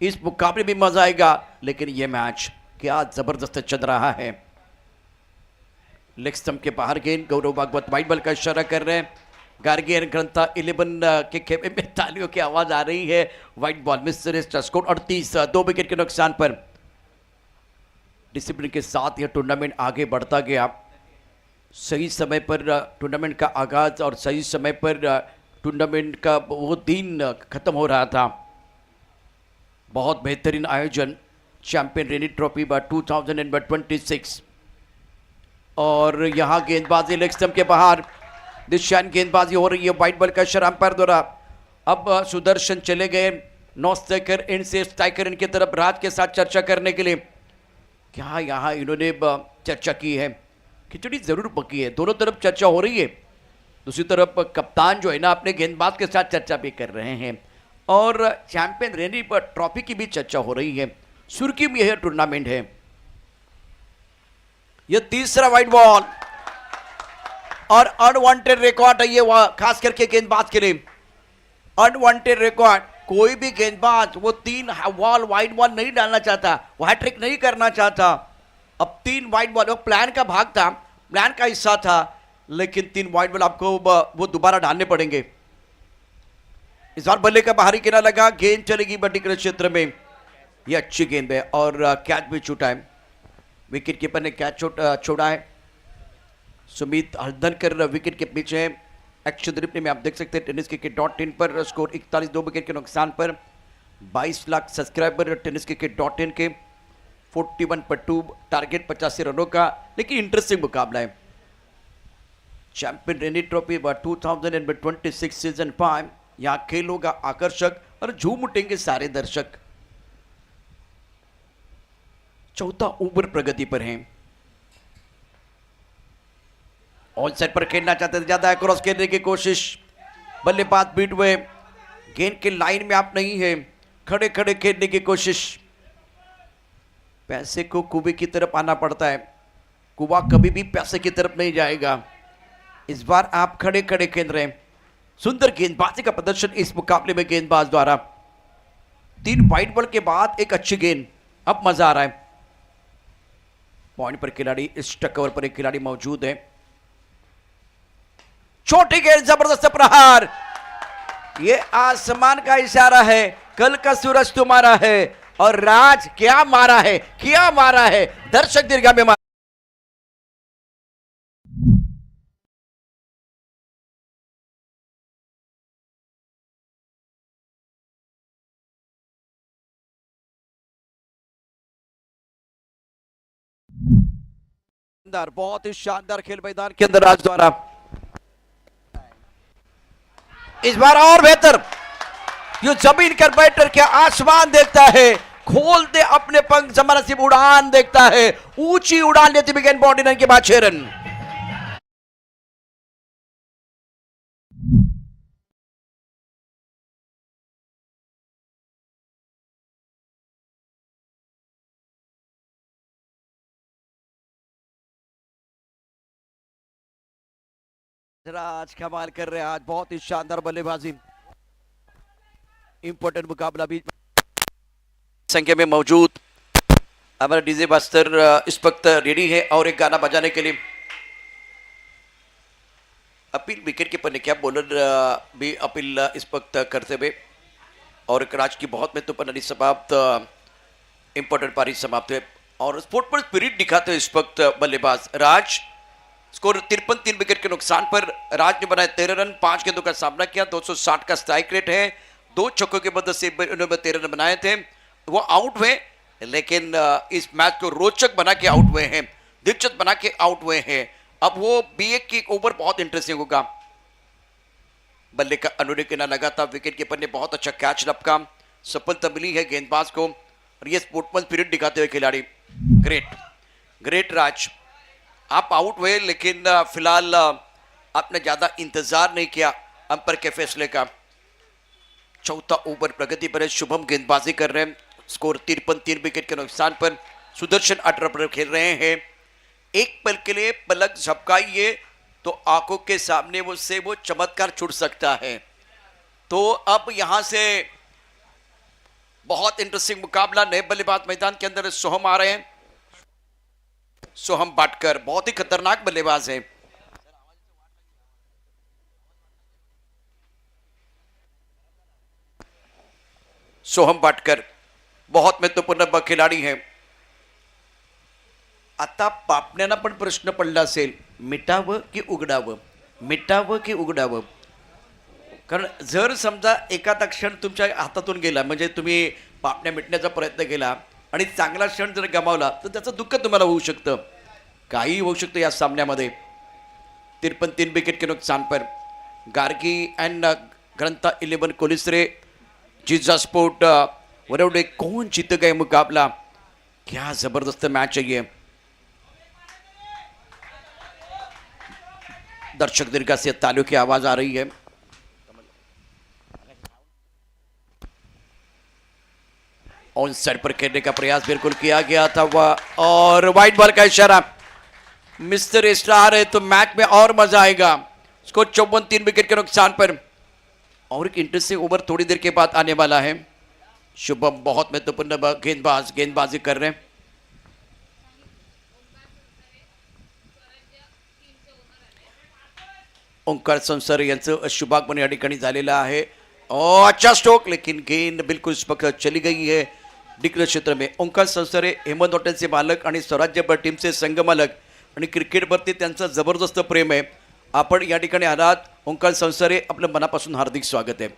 इस मुकाबले भी मजा आएगा। लेकिन यह मैच क्या जबरदस्त चल रहा है। लेग स्टंप के बाहर गेंद, गौरव भागवत वाइड बॉल का इशारा कर रहे हैं। गार्गी एंड ग्रंथा 11 के खेमे में तालियों की आवाज आ रही है। White ball mister score 38, 2 wicket के नुकसान पर। डिसिप्लिन के साथ यह टूर्नामेंट आगे बढ़ता गया। सही समय पर टूर्नामेंट का आगाज और सही समय पर टूर्नामेंट का वो दिन खत्म हो रहा था। बहुत बेहतरीन आयोजन चैंपियन रेनी ट्रॉफी 2026 और यहाँ गेंदबाजी लेग स्टंप के बाहर दिशान गेंदबाजी हो रही है वाइट बॉल का इशारा अंपायर द्वारा। अब सुदर्शन चले गए नौ स्ट्राइकर इन से स्ट्राइकर इनकी तरफ राज के साथ चर्चा करने के लिए। क्या यहाँ इन्होंने चर्चा की है? खिचड़ी जरूर पकी है, दोनों तरफ चर्चा हो रही है। दूसरी तरफ कप्तान जो है ना अपने गेंदबाज के साथ चर्चा भी कर रहे हैं और चैंपियन रेनी ट्रॉफी की भी चर्चा हो रही है। सुर्खी में यह टूर्नामेंट है। यह तीसरा वाइड बॉल और अनवांटेड रिकॉर्ड है ये, खास करके गेंदबाज के लिए अनवांटेड रिकॉर्ड। कोई भी गेंदबाज वो 3 बॉल वाइड बॉल नहीं डालना चाहता, वो हैट्रिक नहीं करना चाहता। अब 3 वाइड बॉल, वो प्लान का भाग था, प्लान का हिस्सा था, लेकिन 3 वाइड बॉल आपको वो दोबारा डालने पड़ेंगे। इस बार बल्ले का बाहरी किनारा लगा, गेंद चलेगी पर्टिकुलर क्षेत्र में। ये अच्छी गेंद है और कैच भी छूटा है। विकेट कीपर ने कैच छोड़ा है। सुमित हल्दनकर विकेट के पीछे है। एक्शन रिप्ले में आप देख सकते हैं टेनिस क्रिकेट.in पर स्कोर 41 2 विकेट के नुकसान पर 22 लाख सब्सक्राइबर टेनिस क्रिकेट.in के 41.2 टारगेट 85 रनों का। लेकिन इंटरेस्टिंग मुकाबला है। चैंपियन रेनी ट्रॉफी 2026 सीजन 5। यहाँ खेल होगा आकर्षक और झूम उठेंगे सारे दर्शक। चौथा ओवर प्रगति पर है। ऑन साइड पर खेलना चाहते थे, ज्यादा है क्रॉस खेलने की कोशिश, बल्लेबाज बीट हुए। गेंद के लाइन में आप नहीं है, खड़े खड़े खेलने की कोशिश। पैसे को कुएं की तरफ आना पड़ता है, कुआं कभी भी पैसे की तरफ नहीं जाएगा। इस बार आप खड़े खड़े खेल रहे हैं। सुंदर गेंदबाजी का प्रदर्शन इस मुकाबले में गेंदबाज द्वारा। 3 वाइड बॉल के बाद एक अच्छी गेंद, अब मजा आ रहा है। पॉइंट पर खिलाड़ी, इस टकवर पर एक खिलाड़ी मौजूद है। छोटी गेंद, जबरदस्त प्रहार। ये आसमान का इशारा है, कल का सूरज तुम्हारा है। और राज क्या मारा है, क्या मारा है, दर्शक दीर्घा में मारा। बहुत ही शानदार खेल मैदान के अंदर राज द्वारा। इस बार और बेहतर, जो जमीन कर बैठकर क्या आसमान देखता है, खोल दे अपने पंख, जमाना सिर्फ उड़ान देखता है। ऊंची उड़ान लेती बिगेन बॉडी रन के बाद 6 रन। आज कमाल कर रहे हैं, आज बहुत ही शानदार बल्लेबाजी। इंपॉर्टेंट मुकाबला भी संख्या में मौजूद। हमारा डीजे बस्तर इस वक्त रेडी है और एक गाना बजाने के लिए। अपील विकेट कीपर ने क्या, बॉलर भी अपील इस वक्त करते हुए और एक राज की बहुत महत्वपूर्ण समाप्त इंपॉर्टेंट पारी समाप्त हुए और स्पोर्ट पर स्पिरिट दिखाते हुए इस वक्त बल्लेबाज राज। स्कोर 53 3 विकेट के नुकसान पर राज ने बनाए 13 रन, 5 गेंदों का सामना किया। 260 का स्ट्राइक रेट है। 2 छक्कों के मदद से उन्होंने 13 रन बनाए थे। वो आउट हुए, लेकिन इस मैच को रोचक बना के आउट हुए हैं, दिलचस्प बना के आउट हुए हैं। अब वो B1 की ओवर बहुत इंटरेस्टिंग होगा। बल्ले का अनुरेख ना लगा था, विकेट कीपर ने बहुत अच्छा कैच लपका, सफलता मिली है गेंदबाज को और ये स्पोर्ट्समैन स्पिरिट दिखाते हुए खिलाड़ी। ग्रेट ग्रेट राज, आप आउट हुए, लेकिन फिलहाल आपने ज्यादा इंतजार नहीं किया अंपायर के फैसले का। चौथा ओवर प्रगति पर है। शुभम गेंदबाजी कर रहे हैं। स्कोर 53 3 विकेट के नुकसान पर। सुदर्शन 18 पर खेल रहे हैं। एक पल के लिए पलक झपकाइए तो आंखों के सामने मुझसे वो चमत्कार छूट सकता है। तो अब यहां से बहुत इंटरेस्टिंग मुकाबला। नए बल्लेबाज मैदान के अंदर सोहम आ रहे हैं। सोहम बाटकर बहुत ही खतरनाक बल्लेबाज है। सोहम बाटकर बहुत महत्वपूर्ण खिलाड़ी है। आता पापण्यांना पण प्रश्न पडला असेल, मिटावं की उघडावं, मिटावं की उघडावं. कारण जर समजा एखादा क्षण तुमच्या हातातून गेला, म्हणजे तुम्ही पापण्या मिटण्याचा प्रयत्न केला आणि चांगला क्षण जर गमावला तर त्याचं दुःख तुम्हाला होऊ शकतं. काही होऊ शकतं या सामन्यामध्ये. 3 विकेट के नुकसान पर गार्गी एंड ग्रंथा 11 कोलिसरे जीजा स्पोर्ट वरवडे कौन जीत गए मुकाबला. क्या जबरदस्त मैच है ये. दर्शक दीर्घा से तालियों की आवाज आ रही है. ऑन साइड पर खेलने का प्रयास बिल्कुल किया गया था वह, और वाइट बॉल का इशारा. मिस्टर स्टार है तो मैच में और मजा आएगा. स्कोर 54 3 विकेट के नुकसान पर. और एक इंटरेस्टिंग ओवर थोड़ी देर के बाद आने वाला है. शुभम बहुत महत्वपूर्ण गेंदबाजी कर रहे हैं. ओंकार संसारे यांचं शुभागमन या ठिकाणी झालेलं आहे. अच्छा स्ट्रोक, लेकिन गेंद बिल्कुल स्पष्ट चली गई है डिक्लेअर क्षेत्र में. ओंकार संसारे हेमंत हॉटेलचे मालक आणि स्वराज्य टीमचे संघमालक आणि क्रिकेटवरती त्यांचं जबरदस्त प्रेम आहे. आपण या ठिकाणी आलात ओंकार संसारे, आपलं मनापासून हार्दिक स्वागत आहे.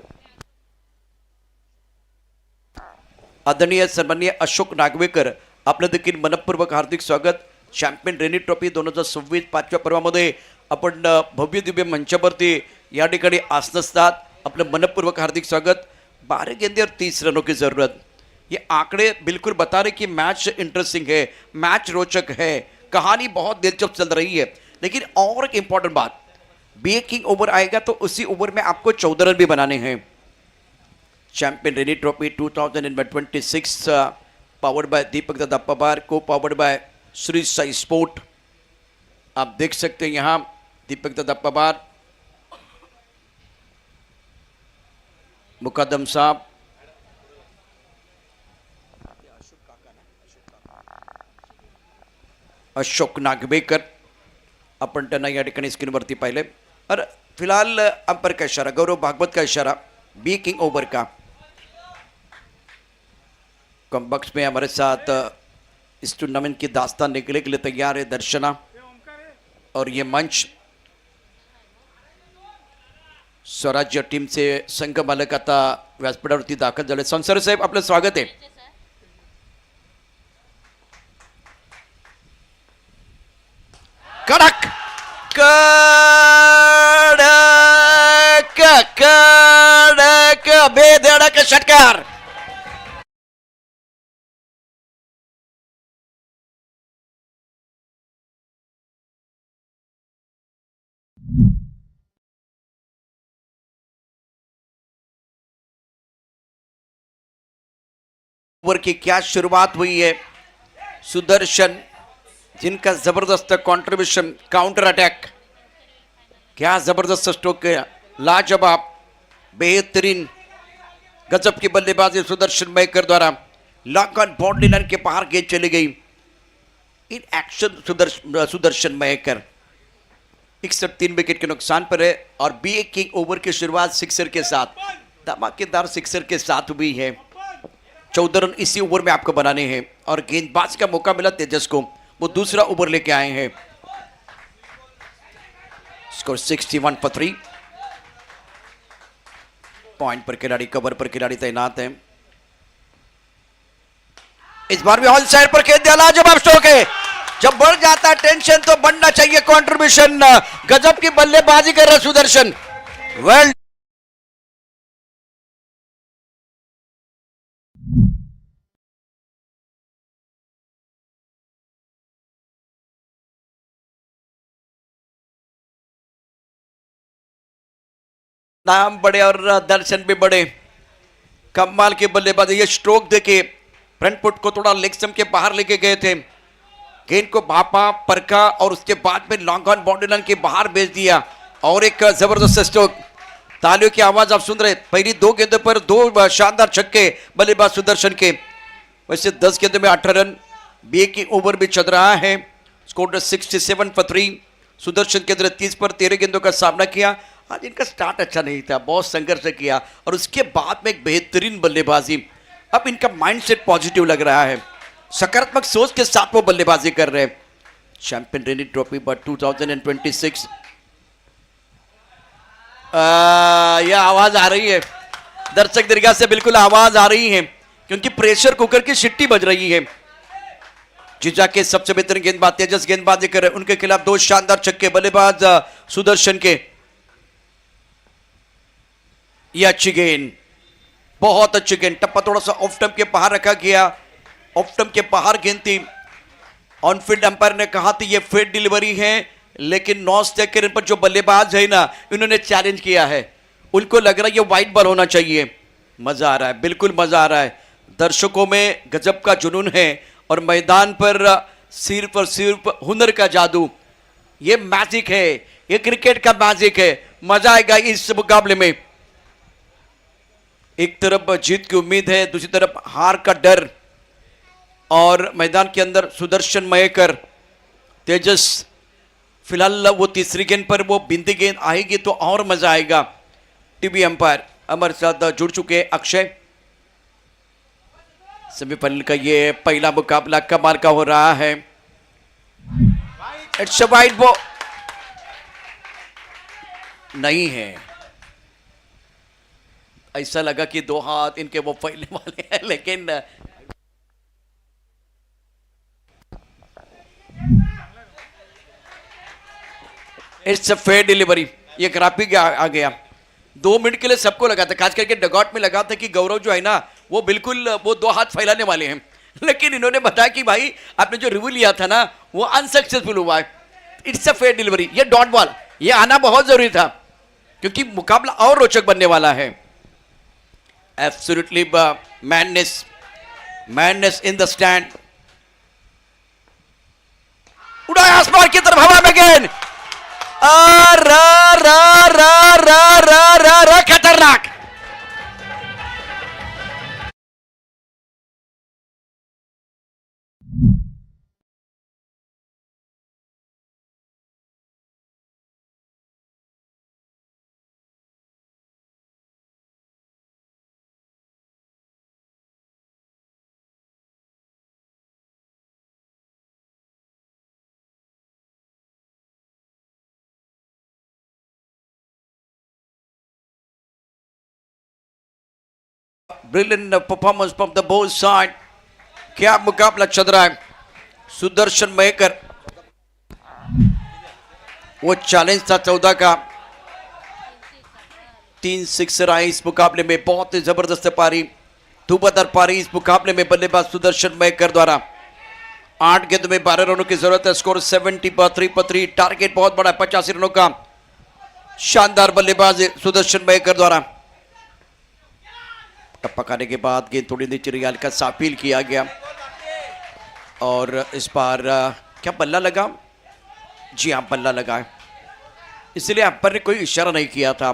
आदरणीय सन्माननीय अशोक नागवेकर, आपलं देखील मनपूर्वक हार्दिक स्वागत. चॅम्पियन रेनी ट्रॉफी 2026 पाचव्या पर्वामध्ये आपण भव्य दिव्य मंचावरती या ठिकाणी असतात. आपलं मनपूर्वक हार्दिक स्वागत. 12 गेंदे और 30 रनों की ज़रूरत. ये आंकड़े बिल्कुल बता रहे कि मैच इंटरेस्टिंग है, मैच रोचक है, कहानी बहुत दिलचस्प चल रही है. लेकिन और एक इंपॉर्टेंट बात, बी किंग ओवर आएगा तो उसी ओवर में आपको 14 रन भी बनाने हैं. Champion Ranji trophy 2026 powered by Deepak Dada Pawar, co-powered by Shri Sai sport. आप देख सकते हैं यहाँ दीपक दादा पवार, मुकदम साहब, अशोक नागवेकर, आपण त्यांना या ठिकाणी स्क्रीनवरती पाहिले. और फिलहाल अंपर का इशारा, गौरव भागवत का इशारा बी किंग ओवर का. कॉम्बक्स में हमारे साथ इस टूर्नामेंट की दास्तान निकलने के लिए तैयार है दर्शना. और ये मंच स्वराज्य टीमचे संघ मालक आता व्यासपीठावरती दाखल झाले. संसारे साहेब, आपलं स्वागत आहे. कडक कडक कडक बेधडक षटकार. ओवर की क्या शुरुआत हुई है. सुदर्शन, जिनका जबरदस्त कंट्रीब्यूशन, काउंटर अटैक, क्या जबरदस्त स्ट्रोक है, लाजवाब, बेहतरीन, गजब की बल्लेबाजी सुदर्शन मयकर द्वारा. लॉन्ग ऑन बाउंड्री लाइन के बाहर गेंद चली गई. In action Sudarshan Mayekar 61 wicket के नुकसान पर है. और बी किंग ओवर की शुरुआत सिक्सर के साथ, धमाकेदार सिक्सर के साथ हुई है. 14 रन इसी ओवर में आपको बनाने हैं. और गेंदबाज का मौका मिला तेजस को, वो दूसरा ओवर लेके आए हैं. Score 61 for 3. पॉइंट पर खिलाड़ी, कवर पर खिलाड़ी तैनात है. इस बार भी ऑन साइड पर खेल दिया, लाजवाब स्ट्रोक है. जब बढ़ जाता है टेंशन तो बढ़ना चाहिए कंट्रीब्यूशन. गजब की बल्लेबाजी कर रहा सुदर्शन. वेल नाम बड़े और दर्शन भी बड़े. कमाल के बल्लेबाजी. ये स्ट्रोक देखे, फ्रंट फुट को थोड़ा लेग स्टंप के बाहर लेके गए थे, गेंद को भापा, परखा और उसके बाद में लॉन्ग ऑन बाउंड्री लाइन के बाहर भेज दिया. और एक जबरदस्त स्ट्रोक. तालियों की आवाज आप सुन रहे. पहली 2 गेंदों पर 2 शानदार छक्के बल्लेबाज सुदर्शन के. वैसे 10 गेंदों में 8 रन. बी की ओवर भी चल रहा है. Score 67 for 3. सुदर्शन के अंदर 30 पर 13 गेंदों का सामना किया. आज इनका स्टार्ट अच्छा नहीं था, बहुत संघर्ष किया और उसके बाद में एक बेहतरीन बल्लेबाजी. अब इनका माइंडसेट पॉजिटिव लग रहा है, सकारात्मक सोच के साथ वो बल्लेबाजी कर रहे हैं. चैंपियन रणजी ट्रॉफी बट 2026 ये आवाज आ रही है दर्शक दीर्घा से, बिल्कुल आवाज आ रही है क्योंकि प्रेशर कुकर की सिट्टी बज रही है। जीजा के सबसे बेहतरीन गेंदबाज तेजस गेंदबाजी कर रहे, उनके खिलाफ 2 शानदार छक्के बल्लेबाज सुदर्शन के। ये अच्छी गेंद, बहुत अच्छी गेंद, टप्पा थोड़ा सा ऑफ स्टंप के बाहर रखा गया, ऑफ स्टंप के बाहर गेंद थी। ऑन फील्ड अंपायर ने कहा था ये फेड डिलीवरी है, लेकिन नॉन स्ट्राइक के पर जो बल्लेबाज है ना, इन्होंने चैलेंज किया है, उनको लग रहा है ये वाइड बॉल होना चाहिए। मजा आ रहा है, बिल्कुल मजा आ रहा है। दर्शकों में गजब का जुनून है और मैदान पर सिर्फ और सिर्फ हुनर का जादू। ये मैजिक है, ये क्रिकेट का मैजिक है। मजा आएगा इस मुकाबले में। एक तरफ जीत की उम्मीद है, दूसरी तरफ हार का डर, और मैदान के अंदर सुदर्शन मयेकर, तेजस। फिलहाल वो तीसरी गेंद पर वो बिंदी गेंद आएगी तो और मजा आएगा। टीवी अंपायर हमारे साथ जुड़ चुके हैं अक्षय। सेमीफाइनल का ये पहला मुकाबला कमाल का हो रहा है। इट्स अ वाइड बॉल नहीं है, ऐसा लगा कि 2 हाथ इनके वो पहले वाले हैं, लेकिन इट्स अ फेयर डिलीवरी। ये ग्राफिक आ गया। 2 मिनट के लिए सबको लगा था, खास करके डगआउट में लगा था कि गौरव जो है ना वो बिल्कुल वो 2 हाथ फैलाने वाले हैं, लेकिन इन्होंने बताया कि भाई आपने जो रिव्यू लिया था ना वो अनसक्सेसफुल हुआ है। It's a fair delivery. ये डॉट बॉल, ये आना बहुत जरूरी था क्योंकि मुकाबला और रोचक बनने वाला है। Absolutely madness, madness in the stand. उड़ाया आसमान की तरफ, हवा में गेंद, खतरनाक। Brilliant performance from the both side. क्या मुकाबला चल रहा है। सुदर्शन मयेकर, वो चैलेंज था 14 का, 3 सिक्सर आए इस मुकाबले में। बहुत ही जबरदस्त पारी, धुआंधार पारी इस मुकाबले में बल्लेबाज सुदर्शन मयेकर द्वारा। 8 गेंद में 12 रनों की जरूरत है। स्कोर 70 पर 3 टारगेट बहुत बड़ा है, 85 रनों का। शानदार बल्लेबाज सुदर्शन मयेकर द्वारा। टप्पा खाने के बाद गेंद थोड़ी नीचे रियाल का साफील किया गया, और इस बार क्या बल्ला लगा? जी हाँ, बल्ला लगा है, इसलिए अंपायर ने कोई इशारा नहीं किया था।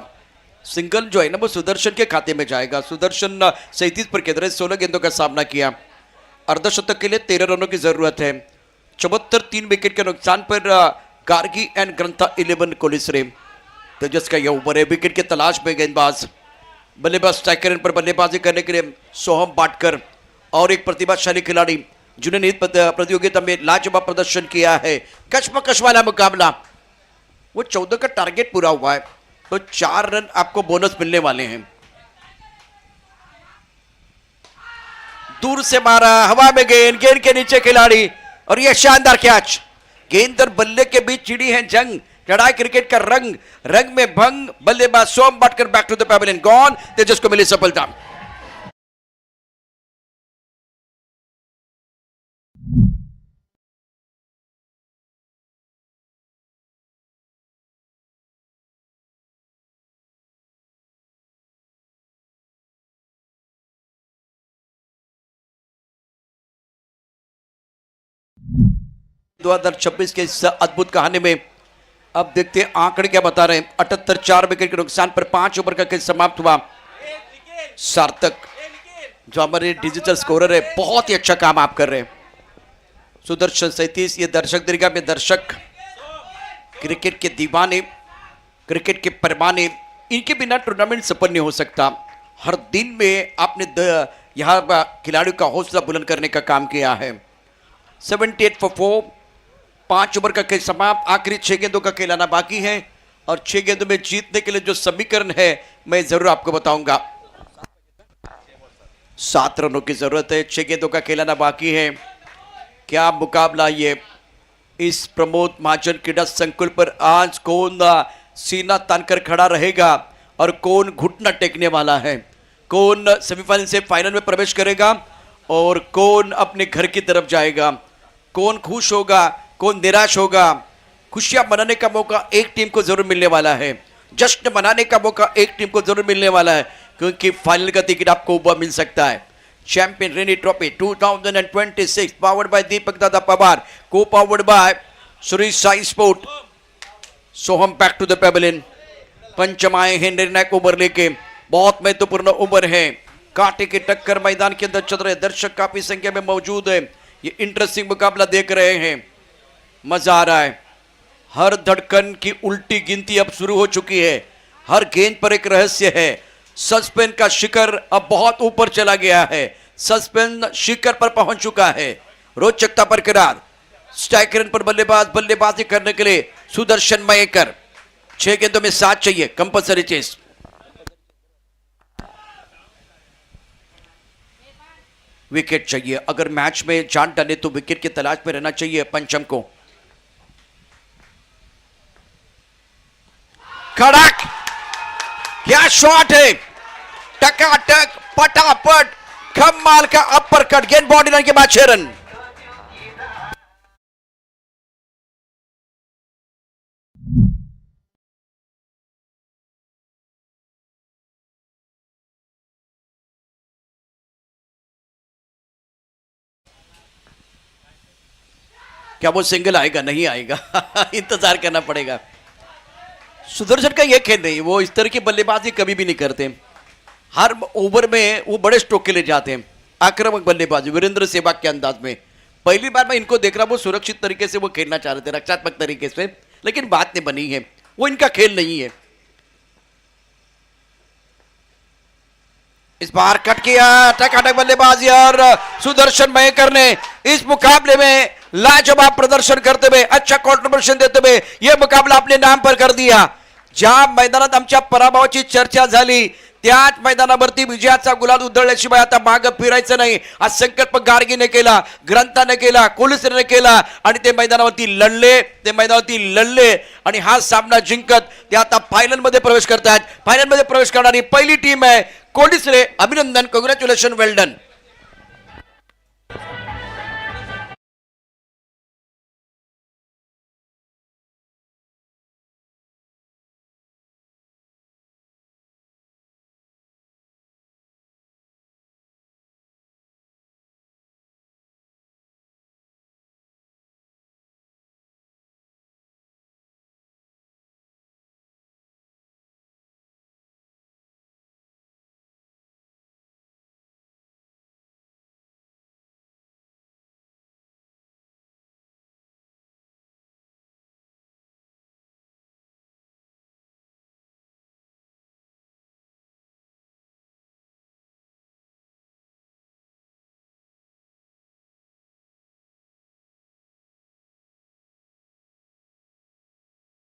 सिंगल जो है ना वो सुदर्शन के खाते में जाएगा। सुदर्शन 37 पर केंद्र 16 गेंदों का सामना किया। अर्धशतक के लिए 13 रनों की जरूरत है। 74 3 विकेट के नुकसान पर गार्गी एंड ग्रंथा 11 कोलिसरे। तेजस का यह ओवर है, विकेट की तलाश में गेंदबाज। बल्लेबाज स्ट्राइकर पर बल्लेबाजी करने के लिए सोहम बाटकर, और एक प्रतिभाशाली खिलाड़ी जिन्होंने इस प्रतियोगिता में लाजवाब प्रदर्शन किया है। कशमकश वाला मुकाबला। वो 14 का टारगेट पूरा हुआ है तो 4 रन आपको बोनस मिलने वाले हैं। दूर से मारा, हवा में गेंद, गेंद के नीचे खिलाड़ी, और यह शानदार कैच। गेंद और बल्ले के बीच छिड़ी है जंग, चढ़ाई क्रिकेट का रंग, रंग में भंग। बल्लेबाज Som Batkar back to the pavilion gone. Tejas को मिली सफलता। दो 2026 के इस अद्भुत कहानी में अब देखते हैं आंकड़े क्या बता रहे हैं। 78 4 विकेट के नुकसान पर 5 ओवर का खेल समाप्त हुआ। सार्थक जो हमारे डिजिटल स्कोरर है, बहुत ही अच्छा काम आप कर रहे हैं। सुदर्शन 37, ये दर्शक दीर्घा में दर्शक, क्रिकेट के दीवाने, क्रिकेट के परवाने, इनके बिना टूर्नामेंट सफल नहीं हो सकता। हर दिन में आपने यहाँ खिलाड़ियों का हौसला बुलंद करने का काम किया है। 78 for 4, 5 ओवर का खेल समाप्त, आखिरी 6 गेंदों का खेल आना बाकी है और 6 गेंदों में जीतने के लिए जो समीकरण है मैं जरूर आपको बताऊंगा। 7 रनों की जरूरत है, 6 गेंदों का खेल आना बाकी है। क्या मुकाबला ये इस प्रमोद महाजन क्रीडा संकुल पर आज कौन सीना तानकर खड़ा रहेगा और कौन घुटना टेकने वाला है, कौन सेमीफाइनल से फाइनल में प्रवेश करेगा और कौन अपने घर की तरफ जाएगा, कौन खुश होगा कौन निराश होगा। खुशियां मनाने का मौका एक टीम को जरूर मिलने वाला है, जश्न मनाने का मौका एक टीम को जरूर मिलने वाला है, क्योंकि फाइनल का टिकट आपको ऊपर मिल सकता है। Champion Ranji trophy 2026 powered by Deepak Dada Pawar, co-powered by Shri Sai sport. So हम बैक टू द पेवेलियन, पंचम आए हैं निर्णायक ओवर लेके, बहुत महत्वपूर्ण ओवर है, कांटे की टक्कर मैदान के अंदर चल रहे, दर्शक काफी संख्या में मौजूद है, ये इंटरेस्टिंग मुकाबला देख रहे हैं, मजा आ रहा है। हर धड़कन की उल्टी गिनती अब शुरू हो चुकी है, हर गेंद पर एक रहस्य है, सस्पेंस का शिखर अब बहुत ऊपर चला गया है, सस्पेंस शिखर पर पहुंच चुका है। रोचकता बरकरार, स्ट्राइक रेट पर बल्लेबाजी करने के लिए सुदर्शन मयेकर, 6 गेंदों में 7 चाहिए, कंपल्सरी चेस। विकेट चाहिए, अगर मैच में जान डाले तो विकेट की तलाश में रहना चाहिए पंचम को। खड़क, क्या शॉट है, टकाटक पटापट कमाल का अपर कट, गेंद बॉडी लाइन के बाद 6 रन। क्या वो सिंगल आएगा, नहीं आएगा इंतजार करना पड़ेगा। सुदर्शन का यह खेल नहीं, वो इस तरह की बल्लेबाजी कभी भी नहीं करते, हर ओवर में वो बड़े स्ट्रोक के लिए जाते हैं, आक्रामक बल्लेबाजी वीरेंद्र सहवाग के अंदाज में। पहली बार मैं इनको देख रहा, वो सुरक्षित तरीके से वो खेलना चाह रहे थे, रक्षात्मक तरीके से, लेकिन बात नहीं बनी है, वो इनका खेल नहीं है। इस बार कट किया, टकाटक बल्लेबाजी और सुदर्शन मयेकर ने इस मुकाबले में लाजवाब प्रदर्शन करते हुए, अच्छा कॉन्ट्रीब्यूशन देते हुए यह मुकाबला अपने नाम पर कर दिया। ज्या मैदानात आमच्या पराभवाची चर्चा झाली, त्याच मैदानावरती विजयाचा गुलाल उधळल्याशिवाय आता मागे फिरायचं नाही, हा संकल्प गार्गीने केला, ग्रंथाने केला, कोलिसने केला आणि ते मैदानावरती लढले आणि हा सामना जिंकत ते आता फायनल मध्ये प्रवेश करतात। फायनल मध्ये प्रवेश करणारी पहिली टीम आहे कोलिसरे, अभिनंदन, कॉंग्रॅच्युलेशन, वेल डन।